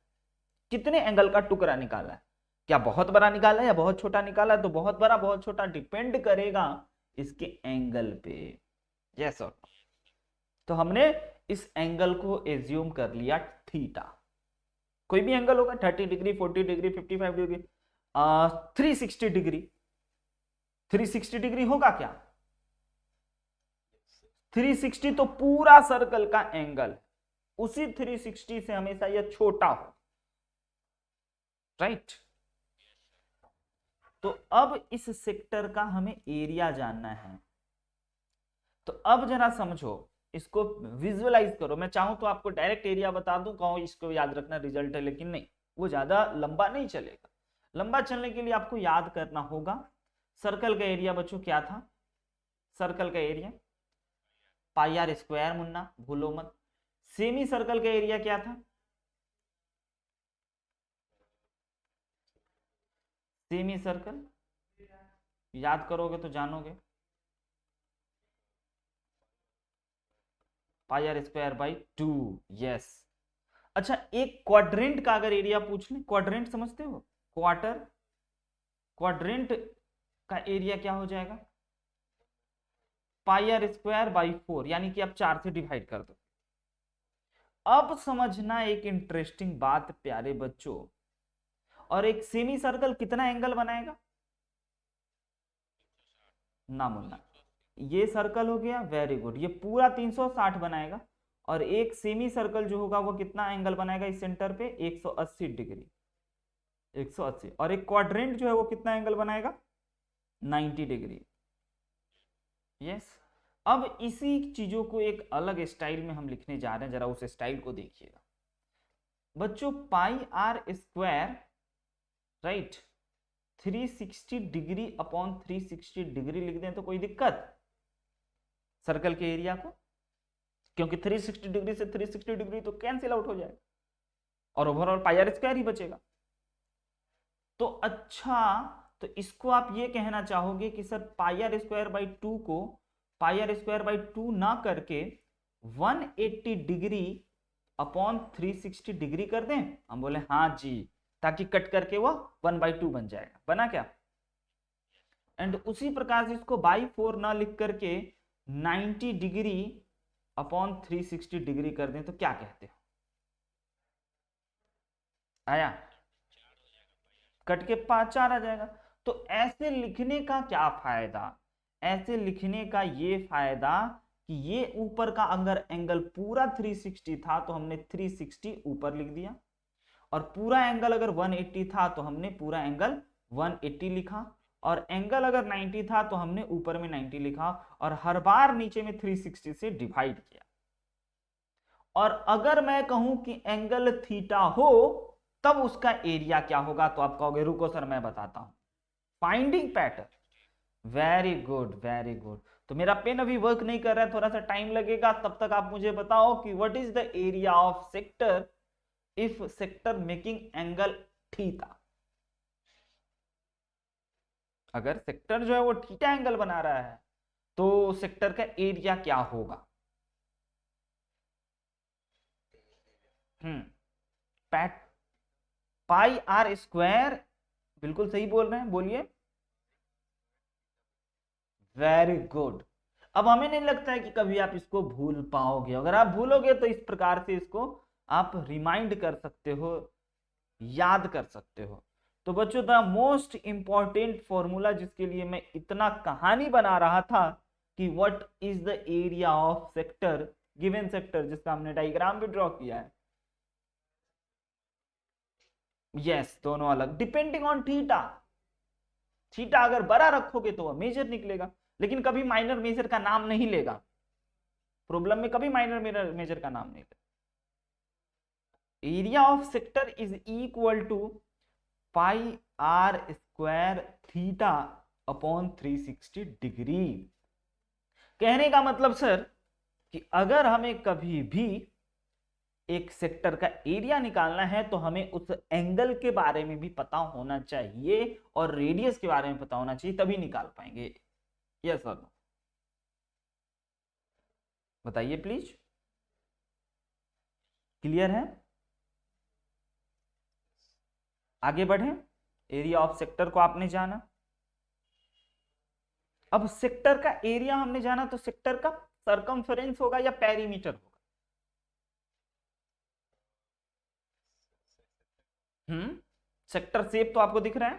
कितने एंगल का टुकड़ा निकाला है, क्या बहुत बड़ा निकाला है या बहुत छोटा निकाला है? तो बहुत बड़ा बहुत छोटा डिपेंड करेगा इसके एंगल पे, यस सर। तो हमने इस एंगल को एज्यूम कर लिया थीटा। कोई भी एंगल होगा, 30 degree, 40 degree, 55 degree, 360 degree. 360 degree होगा क्या? 360 तो पूरा सर्कल का एंगल, उसी 360 से हमेशा यह छोटा हो, राइट? तो अब इस सेक्टर का हमें एरिया जानना है। तो अब जरा समझो, इसको विजुअलाइज करो। मैं चाहूं तो आपको डायरेक्ट एरिया बता दूं, कहो इसको याद रखना रिजल्ट है, लेकिन नहीं, वो ज्यादा लंबा नहीं चलेगा। लंबा चलने के लिए आपको याद करना होगा सर्कल का एरिया बच्चों क्या था। सर्कल का एरिया पाई आर स्क्वायर, मुन्ना भूलो मत। सेमी सर्कल का एरिया क्या था? सेमी सर्कल याद करोगे तो जानोगे, पाई आर स्क्वायर बाई 2, यस। अच्छा, एक क्वाड्रेंट का अगर एरिया पूछ ले, क्वाड्रेंट समझते हो? क्वार्टर, क्वाड्रेंट का एरिया क्या हो जाएगा? पाई आर स्क्वायर बाई 4, यानी कि आप 4 से डिवाइड कर दो। अब समझना एक इंटरेस्टिंग बात प्यारे बच्चों, और एक सेमी सर्कल कितना एंगल बनाएगा? ना मुन्ना, ये सर्कल हो गया, वेरी गुड, ये पूरा 360 बनाएगा। और एक सेमी सर्कल जो होगा वो कितना एंगल बनाएगा इस सेंटर पे? 180 डिग्री, 180। और एक क्वाड्रेंट जो है वो कितना एंगल बनाएगा? 90 डिग्री। यस। अब इसी चीजों को एक अलग स्टाइल में हम लिखने जा रहे हैं, जरा उस स्टाइल को देखिएगा बच्चों। Pi r square, right, 360 degree upon 360 degree लिख दें तो कोई दिक्कत सर्कल के एरिया को? क्योंकि 360 डिग्री से 360 डिग्री तो कैंसिल आउट हो जाएगा और ओवरऑल पाई आर स्क्वायर ही बचेगा। तो अच्छा, तो इसको आप ये कहना चाहोगे कि sir pi r square by 2 को पाई आर स्क्वायर बाई 2 ना करके 180 डिग्री अपॉन 360 डिग्री कर दें? हम बोले हाँ जी, ताकि कट करके वो 1/2 बन जाएगा। बना क्या? एंड उसी प्रकार से इसको बाई 4 ना लिख करके 90 डिग्री अपॉन 360 डिग्री कर दें तो क्या कहते हो? आया? कट के 4 आ जाएगा। तो ऐसे लिखने का क्या फायदा? ऐसे लिखने का ये फायदा कि ये ऊपर का अगर एंगल पूरा 360 था तो हमने 360 ऊपर लिख दिया, और पूरा एंगल अगर 180 था तो हमने पूरा एंगल 180 लिखा, और एंगल अगर 90 था तो हमने ऊपर में 90 लिखा, और हर बार नीचे में 360 से डिवाइड किया। और अगर मैं कहूं कि एंगल थीटा हो तब उसका एरिया क्या होगा, तो आप कहोगे रुको सर मैं बताता हूं, finding pattern. Very good, very good. तो मेरा पेन अभी वर्क नहीं कर रहा है, थोड़ा सा टाइम लगेगा, तब तक आप मुझे बताओ कि what is the area of sector if sector making angle theta. अगर सेक्टर जो है वो थीटा एंगल बना रहा है तो सेक्टर का एरिया क्या होगा? पैट पाई आर स्क्वायर, बिल्कुल सही बोल रहे हैं, बोलिए। Very good. अब हमें नहीं लगता है कि कभी आप इसको भूल पाओगे, अगर आप भूलोगे तो इस प्रकार से इसको आप रिमाइंड कर सकते हो, याद कर सकते हो। तो बच्चों द मोस्ट इंपॉर्टेंट फॉर्मूला जिसके लिए मैं इतना कहानी बना रहा था कि what is the area of sector given sector, जिसका हमने डायग्राम भी ड्रॉ किया है। यस, दोनों अलग डिपेंडिंग ऑन थीटा। थीटा अगर बड़ा रखोगे तो वह मेजर निकलेगा, लेकिन कभी माइनर मेजर का नाम नहीं लेगा। प्रॉब्लम में कभी माइनर मेजर का नाम नहीं लेगा। Area of sector is equal to pi r square theta upon 360 degree. कहने का मतलब सर कि अगर हमें कभी भी एक सेक्टर का एरिया निकालना है तो हमें उस एंगल के बारे में भी पता होना चाहिए और रेडियस के बारे में पता होना चाहिए, तभी निकाल पाएंगे। यस सर, बताइए प्लीज, क्लियर है? आगे बढ़े। एरिया ऑफ सेक्टर को आपने जाना, अब सेक्टर का एरिया हमने जाना तो सेक्टर का सरकमफेरेंस होगा या पेरीमीटर होगा? सेक्टर शेप तो आपको दिख रहा है,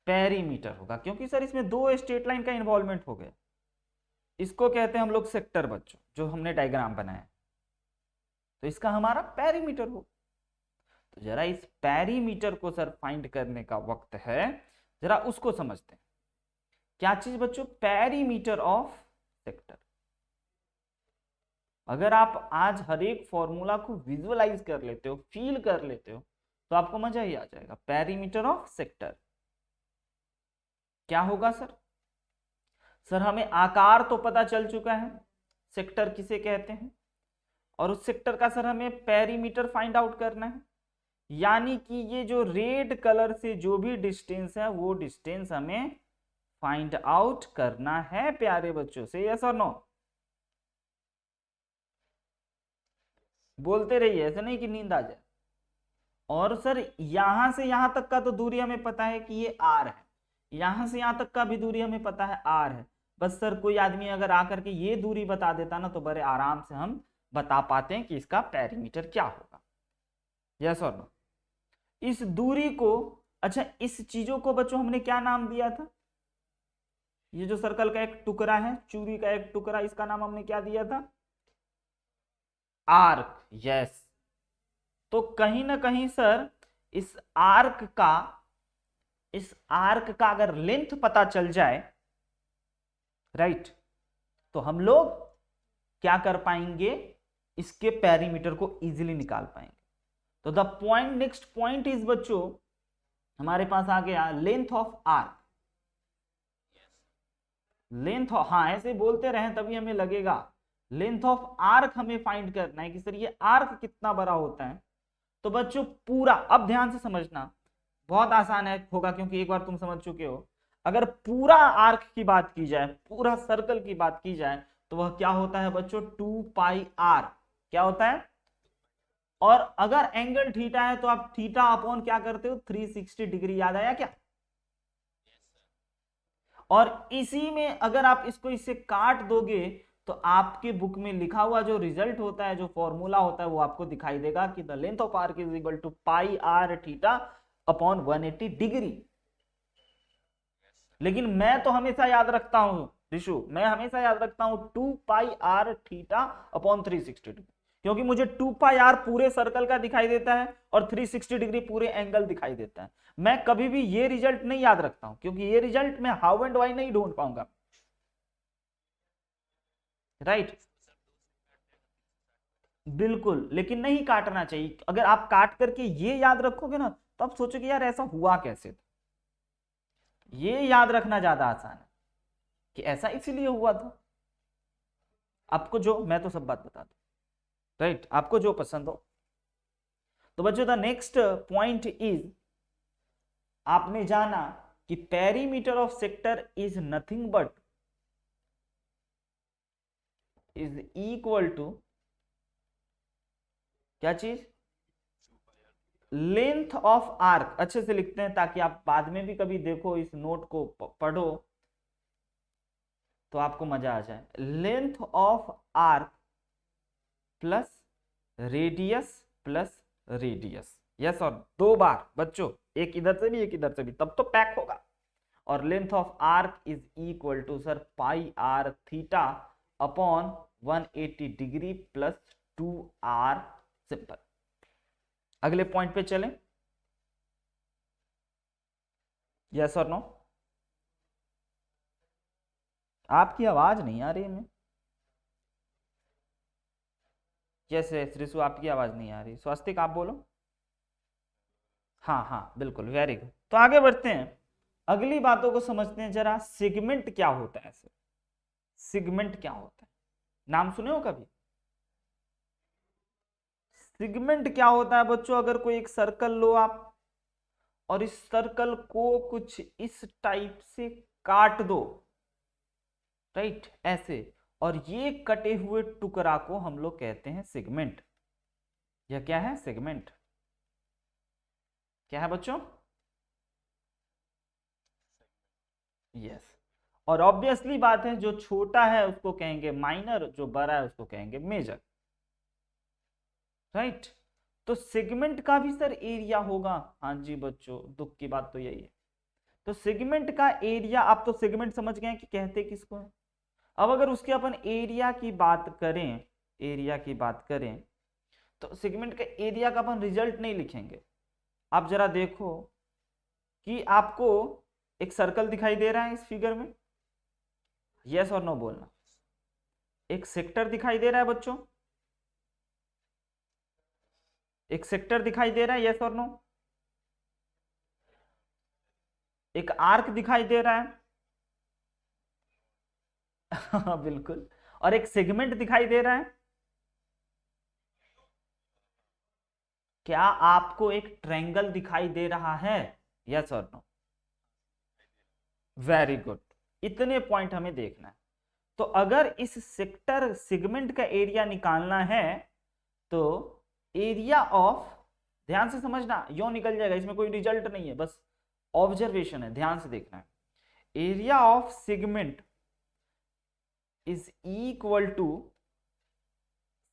पेरीमीटर होगा, क्योंकि सर इसमें दो स्ट्रेट लाइन का इन्वॉल्वमेंट हो गया। इसको कहते हैं हम लोग सेक्टर बच्चों, जो हमने डायग्राम बनाया, तो इसका हमारा पेरीमीटर हो। तो जरा इस पेरीमीटर को सर फाइंड करने का वक्त है, जरा उसको समझते हैं। क्या चीज बच्चों? Perimeter of sector. अगर आप आज हर एक फॉर्मूला को विजुअलाइज कर लेते हो, फील कर लेते हो, तो आपको मजा ही आ जाएगा। पेरीमीटर ऑफ सेक्टर क्या होगा सर? सर हमें आकार तो पता चल चुका है, सेक्टर किसे कहते हैं, और उस सेक्टर का सर हमें पेरीमीटर फाइंड आउट करना है। यानी कि ये जो रेड कलर से जो भी डिस्टेंस है वो डिस्टेंस हमें फाइंड आउट करना है प्यारे बच्चों से। यस और नो? बोलते रहिए, ऐसे नहीं कि नींद आ जाए। और सर यहां से यहां तक का तो दूरी हमें पता है कि ये आर है, यहां से यहां तक का भी दूरी हमें पता है आर है। बस सर कोई आदमी अगर आकर के ये दूरी बता देता ना तो बड़े आराम से हम बता पाते हैं कि इसका पेरीमीटर क्या होगा। यस और नो? इस दूरी को, अच्छा इस चीजों को बच्चों हमने क्या नाम दिया था? ये जो सर्कल का एक टुकड़ा है, चूड़ी का एक टुकड़ा, इसका नाम हमने क्या दिया था? आर्क। यस। तो कहीं ना कहीं सर इस आर्क का, इस आर्क का अगर लेंथ पता चल जाए, राइट, तो हम लोग क्या कर पाएंगे, इसके पेरीमीटर को इजीली निकाल पाएंगे। तो the point, next point is बच्चों हमारे पास आ गया लेंथ ऑफ आर्क। लेंथ, हाँ ऐसे बोलते रहे तभी हमें लगेगा। लेंथ ऑफ आर्क हमें फाइंड करना है कि सर ये आर्क कितना बड़ा होता है। तो बच्चों पूरा, अब ध्यान से समझना, बहुत आसान है होगा क्योंकि एक बार तुम समझ चुके हो। अगर पूरा आर्क की बात की जाए, पूरा सर्कल की बात की जाए, तो वह क्या होता है बच्चों? 2πr। क्या होता है? और अगर एंगल थीटा है तो आप थीटा अपॉन क्या करते हो? 360 डिग्री। याद आया क्या? और इसी में अगर आप इसको इससे काट दोगे तो आपके बुक में लिखा हुआ जो रिजल्ट होता है, जो फॉर्मूला होता है, वो आपको दिखाई देगा कि the length of arc is equal to pi r theta upon 180 degree. लेकिन मैं तो हमेशा याद रखता हूं ऋषु, मैं हमेशा याद रखता हूं 2πr थीटा अपॉन 360 डिग्री, क्योंकि मुझे 2πr पूरे सर्कल का दिखाई देता है और 360 डिग्री पूरे एंगल दिखाई देता है। मैं कभी भी ये रिजल्ट नहीं याद रखता हूं क्योंकि ये रिजल्ट मैं हाउ एंड वाई नहीं ढूंढ पाऊंगा, राइट? बिल्कुल, लेकिन नहीं काटना चाहिए। अगर आप काट करके ये याद रखोगे ना तो आप सोचोगे यार ऐसा हुआ कैसे। ये याद रखना ज्यादा आसान है कि ऐसा इसलिए हुआ था। आपको जो, मैं तो सब बात बता दूं, राइट, आपको जो पसंद हो। तो बच्चों द नेक्स्ट पॉइंट इज, आपने जाना कि perimeter of sector is nothing but, is equal to क्या चीज? Length of arc. अच्छे से लिखते हैं ताकि आप बाद में भी कभी देखो, इस नोट को पढ़ो तो आपको मजा आ जाए। Length of arc plus radius plus radius. Yes, और दो बार बच्चों, एक इधर से भी एक इधर से भी, तब तो पैक होगा। और length of arc is equal to sir pi r theta upon 180 degree plus 2r। Simple. अगले पॉइंट पे चलें। यस और नो? आपकी आवाज नहीं आ रही है। यस यस रिशु, आपकी आवाज नहीं आ रही। स्वास्तिक आप बोलो। हाँ हाँ बिल्कुल, वेरी गुड। तो आगे बढ़ते हैं, अगली बातों को समझते हैं जरा। सिगमेंट क्या होता है सर? सिगमेंट क्या होता है? नाम सुने हो कभी? सिगमेंट क्या होता है बच्चों? अगर कोई एक सर्कल लो आप और इस सर्कल को कुछ इस टाइप से काट दो, राइट, ऐसे, और ये कटे हुए टुकड़ा को हम लोग कहते हैं सेगमेंट। यह क्या है? सेगमेंट। क्या है बच्चों? यस। और ऑब्वियसली बात है, जो छोटा है उसको कहेंगे माइनर, जो बड़ा है उसको कहेंगे मेजर, राइट? तो सेगमेंट का भी सर एरिया होगा। हाँ जी बच्चों, दुख की बात तो यही है। तो सेगमेंट का एरिया, आप तो सेगमेंट समझ गए कि कहते किसको है। अब अगर उसके अपन एरिया की बात करें, एरिया की बात करें, तो सेगमेंट का एरिया का अपन रिजल्ट नहीं लिखेंगे। आप जरा देखो कि आपको एक सर्कल दिखाई दे रहा है इस फिगर में, यस और नो बोलना। एक सेक्टर दिखाई दे रहा है बच्चों, एक सेक्टर दिखाई दे रहा है, यस और नो। एक आर्क दिखाई दे रहा है बिल्कुल। और एक सेगमेंट दिखाई दे रहा है। क्या आपको एक ट्रायंगल दिखाई दे रहा है, यस और नो? Very good. इतने पॉइंट हमें देखना है। तो अगर इस सेक्टर सेगमेंट का एरिया निकालना है तो एरिया ऑफ, ध्यान से समझना, यो निकल जाएगा, इसमें कोई रिजल्ट नहीं है, बस ऑब्जर्वेशन है, ध्यान से देखना है। Area of segment is equal to,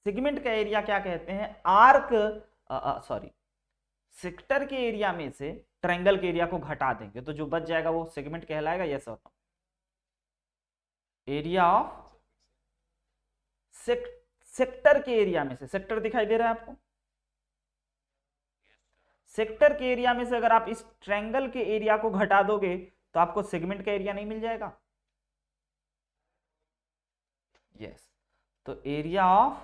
segment का एरिया क्या कहते हैं? आर्क, सॉरी, सेक्टर के एरिया में से ट्रायंगल के एरिया को घटा देंगे तो जो बच जाएगा वो सेगमेंट कहलाएगा, यस और नो? एरिया ऑफ सेक्टर के एरिया में से, सेक्टर दिखाई दे रहा है आपको? सेक्टर के एरिया में से अगर आप इस ट्रायंगल के एरिया को घटा दोगे तो आपको सेगमेंट का एरिया नहीं मिल जाएगा? यस। तो area of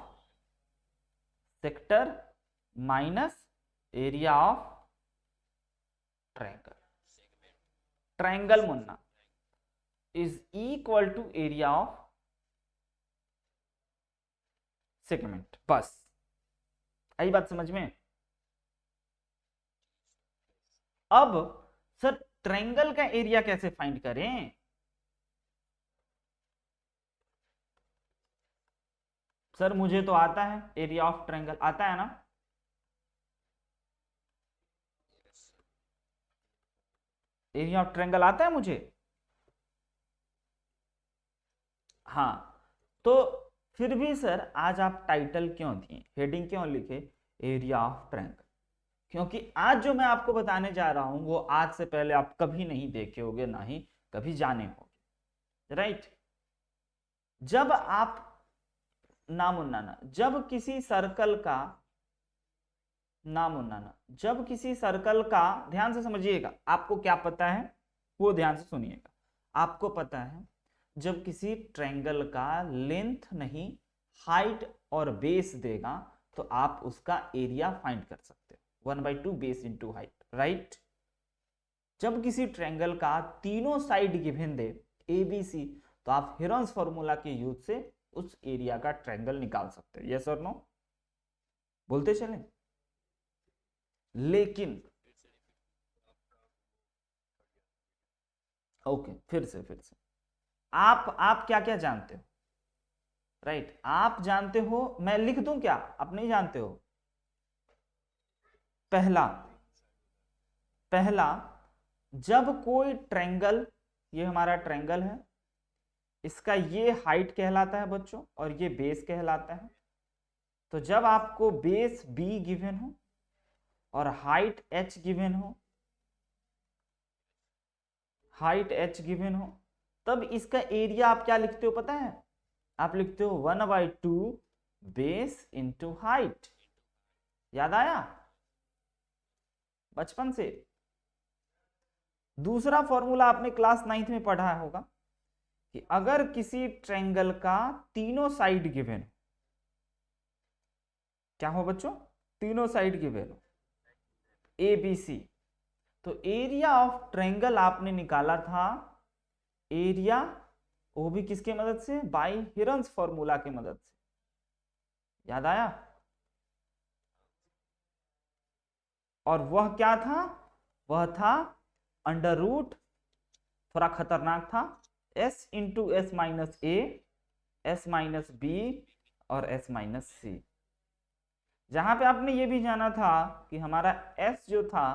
sector minus area of triangle, triangle मुन्ना is equal to area of segment. बस आई बात समझ में? अब सर ट्रायंगल का एरिया कैसे फाइंड करें? सर मुझे तो आता है, एरिया ऑफ ट्रायंगल आता है ना? एरिया ऑफ ट्रायंगल आता है मुझे। हाँ, तो फिर भी सर आज आप टाइटल क्यों दिए, हेडिंग क्यों लिखे एरिया ऑफ ट्रायंगल? क्योंकि आज जो मैं आपको बताने जा रहा हूं वो आज से पहले आप कभी नहीं देखे होगे, ना ही कभी जाने होगे, राइट? जब आप नामुन्नाना, जब किसी सर्कल का नामुन्नाना, जब किसी सर्कल का, ध्यान से समझिएगा, आपको क्या पता है वो ध्यान से सुनिएगा। आपको पता है जब किसी ट्रायंगल का लेंथ नहीं हाइट और बेस देगा तो आप उसका एरिया फाइंड कर सकते हो, 1/2 बेस इंटू हाइट, राइट? जब किसी ट्रायंगल का तीनों साइड गिवन दे ABC तो आप हेरोन्स फॉर्मूला के यूज से उस एरिया का ट्रायंगल निकाल सकते हो, यस और नो? बोलते चलें। लेकिन ओके, फिर से आप क्या क्या जानते हो, राइट? आप जानते हो, मैं लिख दूं क्या? आप नहीं जानते हो? पहला पहला जब कोई ट्रायंगल, ये हमारा ट्रायंगल है, इसका ये हाइट कहलाता है बच्चों और ये बेस कहलाता है। तो जब आपको बेस B गिवन हो और हाइट H गिवन हो, हाइट H गिवन हो, तब इसका एरिया आप क्या लिखते हो पता है? आप लिखते हो 1/2 बेस इंटू हाइट। याद आया बचपन से? दूसरा फॉर्मूला आपने क्लास 9th में पढ़ा होगा कि अगर किसी ट्रायंगल का तीनों साइड गिवन, क्या हो बच्चों? तीनों साइड गिवन हो ABC, तो एरिया ऑफ ट्रायंगल आपने निकाला था, एरिया, वो भी किसके मदद से? बाय हेरोन्स फॉर्मूला की मदद से। याद आया? और वह क्या था? वह था अंडर रूट, थोड़ा खतरनाक था, S into S minus A, S minus B और S माइनस C। जहां पे आपने ये भी जाना था कि हमारा S जो था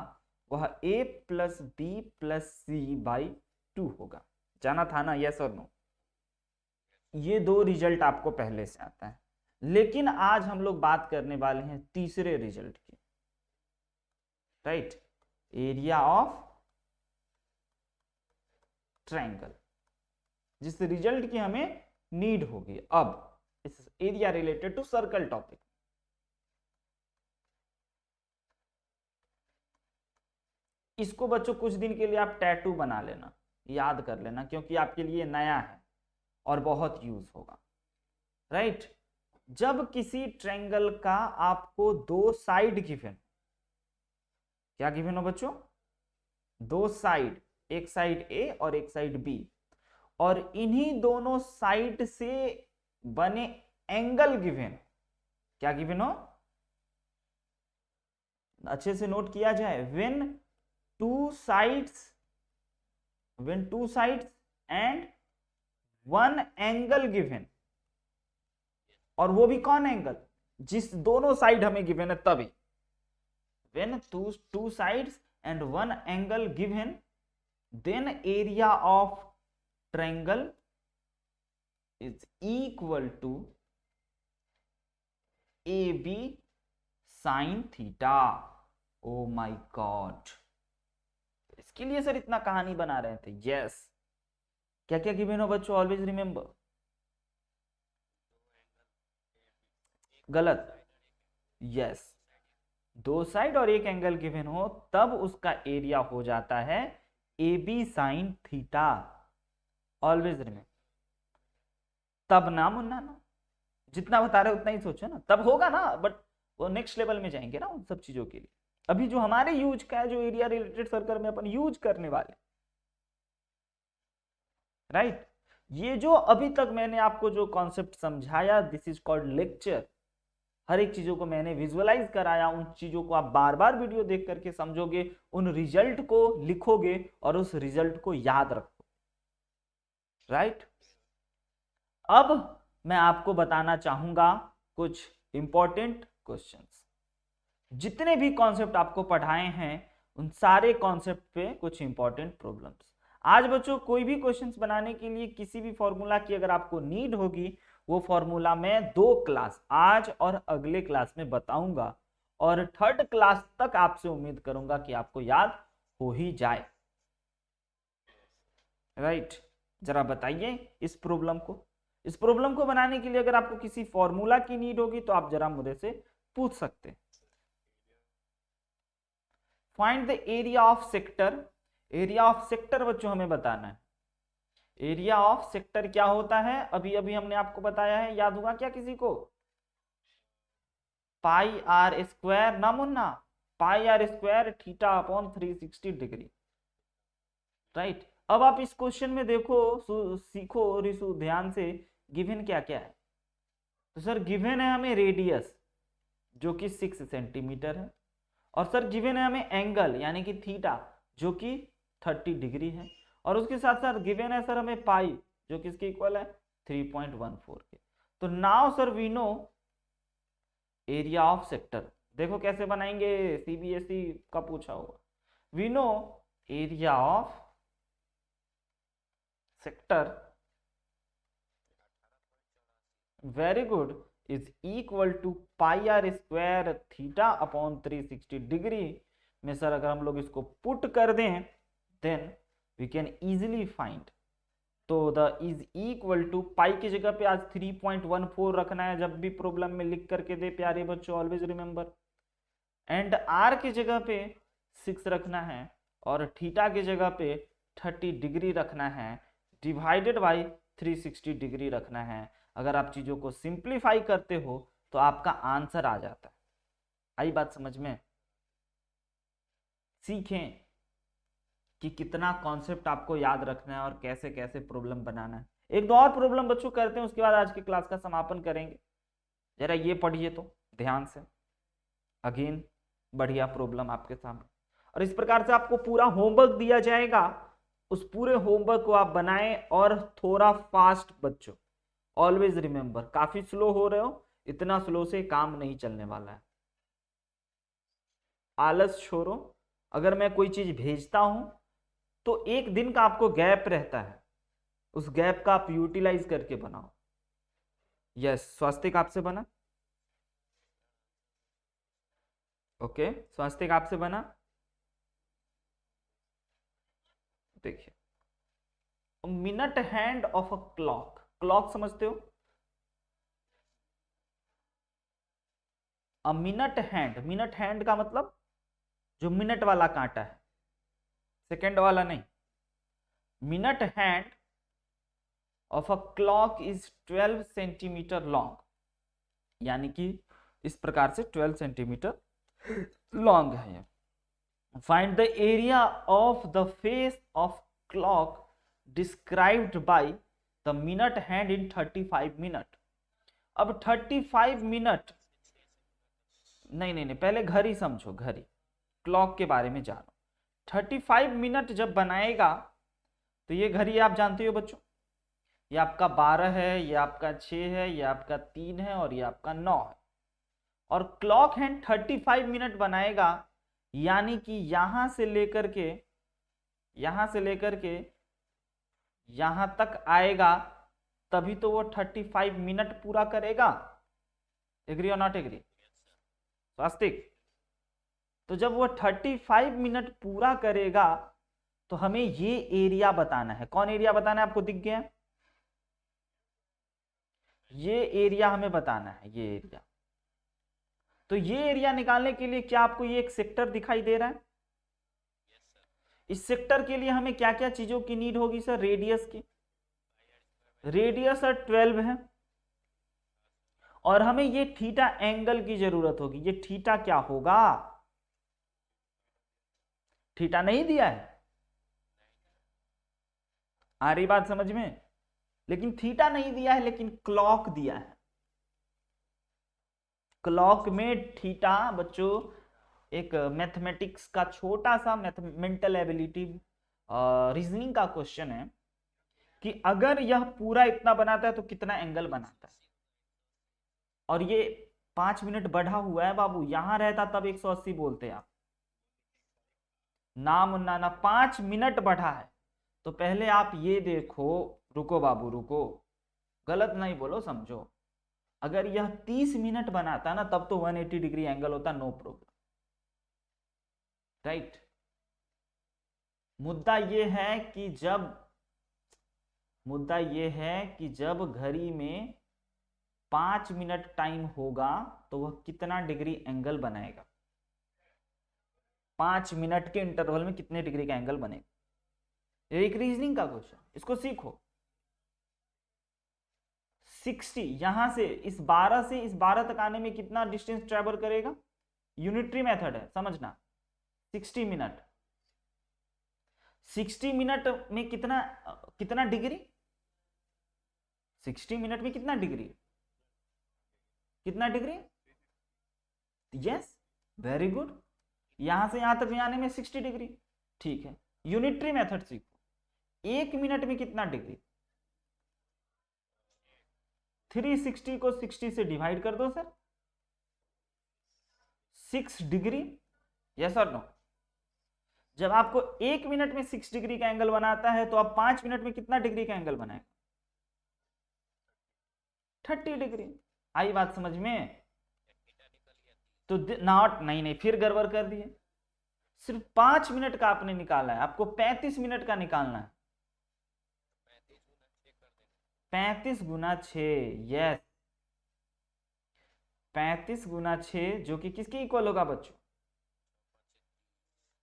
वह A plus B plus C/2 होगा, जाना था ना, यस और नो? ये दो रिजल्ट आपको पहले से आता है, लेकिन आज हम लोग बात करने वाले हैं तीसरे रिजल्ट की, राइट? एरिया ऑफ ट्रायंगल, जिस रिजल्ट की हमें नीड होगी अब इस area related to circle topic. इसको बच्चों कुछ दिन के लिए आप टैटू बना लेना, याद कर लेना, क्योंकि आपके लिए नया है और बहुत यूज होगा, राइट? जब किसी ट्रायंगल का आपको दो साइड गिवन, क्या गिवन हो बच्चों? दो साइड, एक साइड A और एक साइड B, और इन्हीं दोनों साइड से बने एंगल गिवन, क्या गिवन हो? अच्छे से नोट किया जाए, when two sides and one angle given, और वो भी कौन एंगल? जिस दोनों साइड हमें गिवन है तभी, when two sides and one angle given, then area of triangle is equal to AB sin theta। Oh my God, इसके लिए सर इतना कहानी बना रहे थे? यस, क्या क्या गिवन हो बच्चों, ऑलवेज रिमेंबर। गलत। यस, दो साइड और एक एंगल गिवन हो तब उसका एरिया हो जाता है a b sine theta. Always remember. तब ना मुन्ना ना, जितना बता रहे उतना ही सोचो ना, तब होगा ना, बट वो नेक्स्ट लेवल में जाएंगे ना उन सब चीजों के लिए। अभी जो हमारे यूज का है, जो एरिया रिलेटेड सर्कल में अपन यूज करने वाले, राइट। ये जो अभी तक मैंने आपको जो कॉन्सेप्ट समझाया, दिस इज कॉल्ड लेक्चर। हर एक चीजों को मैंने विजुअलाइज कराया, उन चीजों को आप बार बार वीडियो देख करके समझोगे, उन रिजल्ट को लिखोगे और उस रिजल्ट को याद रखो, राइट। अब मैं आपको बताना चाहूंगा कुछ इंपॉर्टेंट क्वेश्चंस। जितने भी कॉन्सेप्ट आपको पढ़ाए हैं उन सारे कॉन्सेप्ट पे कुछ इंपॉर्टेंट प्रॉब्लम्स। आज बच्चों कोई भी क्वेश्चंस बनाने के लिए किसी भी फॉर्मूला की अगर आपको नीड होगी, वो फॉर्मूला मैं 2 क्लास, आज और अगले क्लास में बताऊंगा, और 3rd क्लास तक आपसे उम्मीद करूंगा कि आपको याद हो ही जाए, राइट। जरा बताइए इस प्रॉब्लम को बनाने के लिए अगर आपको किसी फॉर्मूला की नीड होगी तो आप जरा मुझे से पूछ सकते हैं। Find the area of sector. Area of sector बच्चों हमें बताना है। एरिया ऑफ सेक्टर क्या होता है, अभी अभी हमने आपको बताया है, याद होगा क्या किसी को? पाई आर स्क्वायर ना मुन्ना, pi r square theta upon 360 degree, right. अब आप इस क्वेश्चन में देखो, सीखो रिशु ध्यान से, गिवन क्या क्या है। तो सर गिवन है हमें रेडियस जो कि 6 सेंटीमीटर है, और सर गिवन है हमें एंगल यानी कि थीटा जो कि 30 डिग्री है, और उसके साथ साथ गिवन है सर हमें पाई जो किसके इक्वल है 3.14 के। तो now sir we know area of sector. देखो कैसे बनाएंगे, सीबीएसई का पूछा होगा। We know area of sector, very good, is equal to pi r square theta upon 360 degree में सर अगर हम लोग इसको पुट कर दें then we can easily find. तो the is equal to pi की जगह पे आज 3.14 रखना है, जब भी प्रॉब्लम में लिख करके दे प्यारे बच्चों, ऑलवेज रिमेंबर। एंड आर की जगह पे 6 रखना है, और थीटा की जगह पे 30 डिग्री रखना है, डिवाइडेड बाई 360 डिग्री रखना है। अगर आप चीजों को सिंप्लीफाई करते हो तो आपका आंसर आ जाता है। आई बात समझ में? सीखें कि कितना कॉन्सेप्ट आपको याद रखना है और कैसे कैसे प्रॉब्लम बनाना है। एक दो और प्रॉब्लम बच्चों करते हैं, उसके बाद आज की क्लास का समापन करेंगे। जरा ये पढ़िए तो ध्यान से, अगेन बढ़िया प्रॉब्लम आपके सामने, और इस प्रकार से आपको पूरा होमवर्क दिया जाएगा। उस पूरे होमवर्क को आप बनाएं और थोड़ा फास्ट बच्चों, ऑलवेज रिमेंबर, काफी स्लो हो रहे हो, इतना स्लो से काम नहीं चलने वाला है। आलस छोड़ो। अगर मैं कोई चीज भेजता हूं तो एक दिन का आपको गैप रहता है, उस गैप का आप यूटिलाइज करके बनाओ। यस, स्वास्तिक आपसे बना, ओके, स्वास्तिक आपसे बना। देखिए, minute hand of a clock, clock समझते हो? A minute hand, minute hand का मतलब जो मिनट वाला कांटा है, सेकंड वाला नहीं। Minute hand of a clock is 12 centimetre long, यानी कि इस प्रकार से 12 सेंटीमीटर लॉन्ग है ये। Find the area of the face of clock described by the minute hand in 35 minute. अब 35 मिनट, नहीं नहीं नहीं, पहले घड़ी समझो, घड़ी, क्लॉक के बारे में जानो। 35 मिनट जब बनाएगा तो ये घड़ी आप जानते हो बच्चों, ये आपका 12 है, ये आपका 6 है, ये आपका 3 है, और ये आपका 9 है। और क्लॉक हैंड 35 मिनट बनाएगा, यानी कि यहां से लेकर के यहां तक आएगा, तभी तो वो 35 मिनट पूरा करेगा। एग्री और नॉट एग्री स्वास्तिक? तो जब वो 35 मिनट पूरा करेगा तो हमें ये एरिया बताना है। कौन एरिया बताना है, आपको दिख गया? ये एरिया हमें बताना है, ये एरिया। तो ये एरिया निकालने के लिए क्या आपको ये एक सेक्टर दिखाई दे रहा है? इस सेक्टर के लिए हमें क्या क्या चीजों की नीड होगी सर? रेडियस की। रेडियस 12 है, और हमें ये थीटा एंगल की जरूरत होगी। ये थीटा क्या होगा? थीटा नहीं दिया है, आ रही बात समझ में? लेकिन थीटा नहीं दिया है, लेकिन क्लॉक दिया है। क्लॉक में थीटा बच्चों एक मैथमेटिक्स का छोटा सा मेंटल एबिलिटी रीजनिंग का क्वेश्चन है कि अगर यह पूरा इतना बनाता है तो कितना एंगल बनाता है। और ये 5 मिनट बढ़ा हुआ है बाबू, यहां रहता तब 180 बोलते आप। ना मुन्ना ना, 5 मिनट बढ़ा है। तो पहले आप ये देखो, रुको बाबू रुको, गलत नहीं बोलो, समझो। अगर यह 30 मिनट बनाता ना तब तो 180 डिग्री एंगल होता, नो प्रॉब्लम, राइट। मुद्दा ये है कि जब घड़ी में 5 मिनट टाइम होगा तो वह कितना डिग्री एंगल बनाएगा। 5 मिनट के इंटरवल में कितने डिग्री का एंगल बनेगा। ये एक रीजनिंग का क्वेश्चन, इसको सीखो। 60 यहां से इस 12 तक आने में कितना डिस्टेंस ट्रेवल करेगा? यूनिटरी मेथड है, समझना। 60 मिनट, 60 मिनट में कितना डिग्री? 60 मिनट में कितना डिग्री? Yes, very good. यहां से यहां तक आने में 60 डिग्री, ठीक है। यूनिटरी मेथड सीखो। 1 मिनट में कितना डिग्री? 360 को 60 से डिवाइड कर दो सर, 6 डिग्री। यस और नो? जब आपको 1 मिनट में 6 डिग्री का एंगल बनाता है तो आप 5 मिनट में कितना डिग्री का एंगल बनाएगा? 30 डिग्री। आई बात समझ में? तो नॉट, नहीं, फिर गड़बड़ कर दिए। सिर्फ 5 मिनट का आपने निकाला है, आपको 35 मिनट का निकालना है। 35 गुना 6, यस, 35 गुना 6 जो कि किसके इक्वल होगा बच्चों?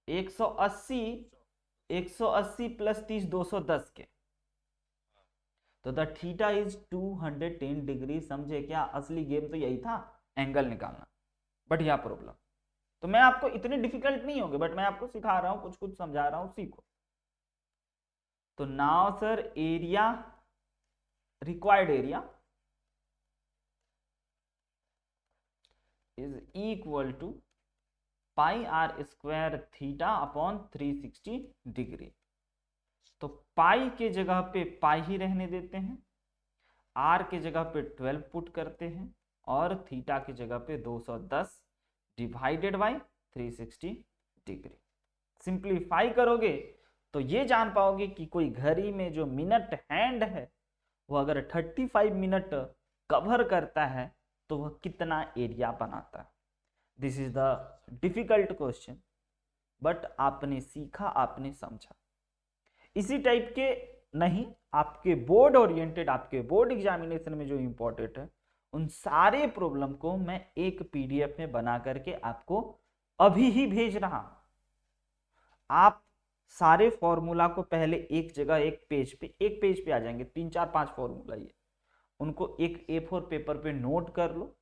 180 प्लस 30 210 के। तो द थीटा इज 210 डिग्री। समझे क्या? असली गेम तो यही था, एंगल निकालना। बढ़िया प्रॉब्लम। तो मैं आपको इतने डिफिकल्ट नहीं होंगे, बट मैं आपको सिखा रहा हूं, कुछ कुछ समझा रहा हूं, सीखो। तो now sir area, required area is equal to pi r square theta upon 360 degree. तो पाई के जगह पे पाई ही रहने देते हैं, आर के जगह पे 12 पुट करते हैं, और थीटा की जगह पे 210 डिवाइडेड बाई 360 डिग्री। सिंप्लीफाई करोगे तो ये जान पाओगे कि कोई घड़ी में जो मिनट हैंड है वो अगर 35 मिनट कवर करता है तो वह कितना एरिया बनाता है। This is the difficult question, but आपने सीखा, आपने समझा। इसी टाइप के नहीं, आपके बोर्ड ओरिएंटेड, आपके बोर्ड एग्जामिनेशन में जो इंपॉर्टेंट है उन सारे प्रॉब्लम को मैं एक पीडीएफ में बना करके आपको अभी ही भेज रहा हूं। आप सारे फॉर्मूला को पहले एक जगह एक पेज पे आ जाएंगे, 3 4 5 फॉर्मूला, ये उनको एक A4 पेपर पे नोट कर लो,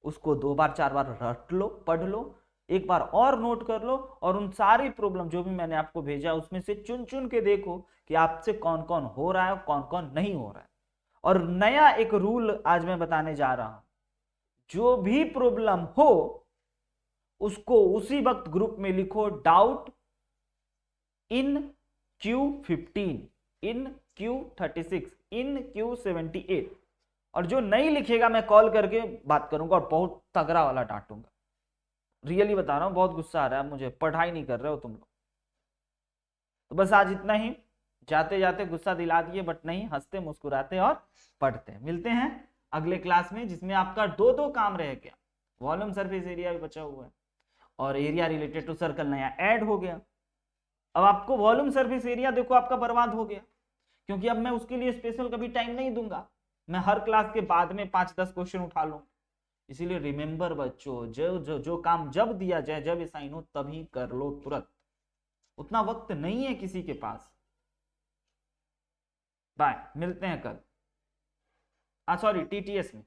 उसको 2 बार 4 बार रट लो, पढ़ लो, एक बार और नोट कर लो, और उन सारी प्रॉब्लम जो भी मैंने आपको भेजा उसमें से चुन चुन के देखो कि आपसे कौन कौन हो रहा है, कौन कौन नहीं हो रहा है। और नया एक रूल आज मैं बताने जा रहा हूं, जो भी प्रॉब्लम हो उसको उसी वक्त ग्रुप में लिखो, doubt in Q15, in Q36, in Q78। और जो नहीं लिखेगा मैं कॉल करके बात करूंगा और बहुत तगड़ा वाला डांटूंगा। रियली बता रहा हूं, बहुत गुस्सा आ रहा है मुझे, पढ़ाई नहीं कर रहे हो तुम लोग। तो बस आज इतना ही, जाते जाते गुस्सा दिला दिए, बट नहीं, हंसते मुस्कुराते और पढ़ते। मिलते हैं अगले क्लास में, जिसमें आपका 2 काम रह गया। वॉल्यूम सरफेस एरिया भी बचा हुआ है, और एरिया रिलेटेड टू सर्कल नया ऐड हो गया। अब आपको वॉल्यूम सरफेस एरिया देखो आपका बर्बाद हो गया, क्योंकि अब मैं उसके लिए स्पेशल कभी टाइम नहीं दूंगा, मैं हर क्लास के बाद में 5-10 क्वेश्चन उठा लूं। इसीलिए रिमेंबर बच्चों, जो काम जब दिया जाए, जब असाइन हो तभी कर लो तुरंत, उतना वक्त नहीं है किसी के पास। बाय, मिलते हैं कल, सॉरी टीटीएस में।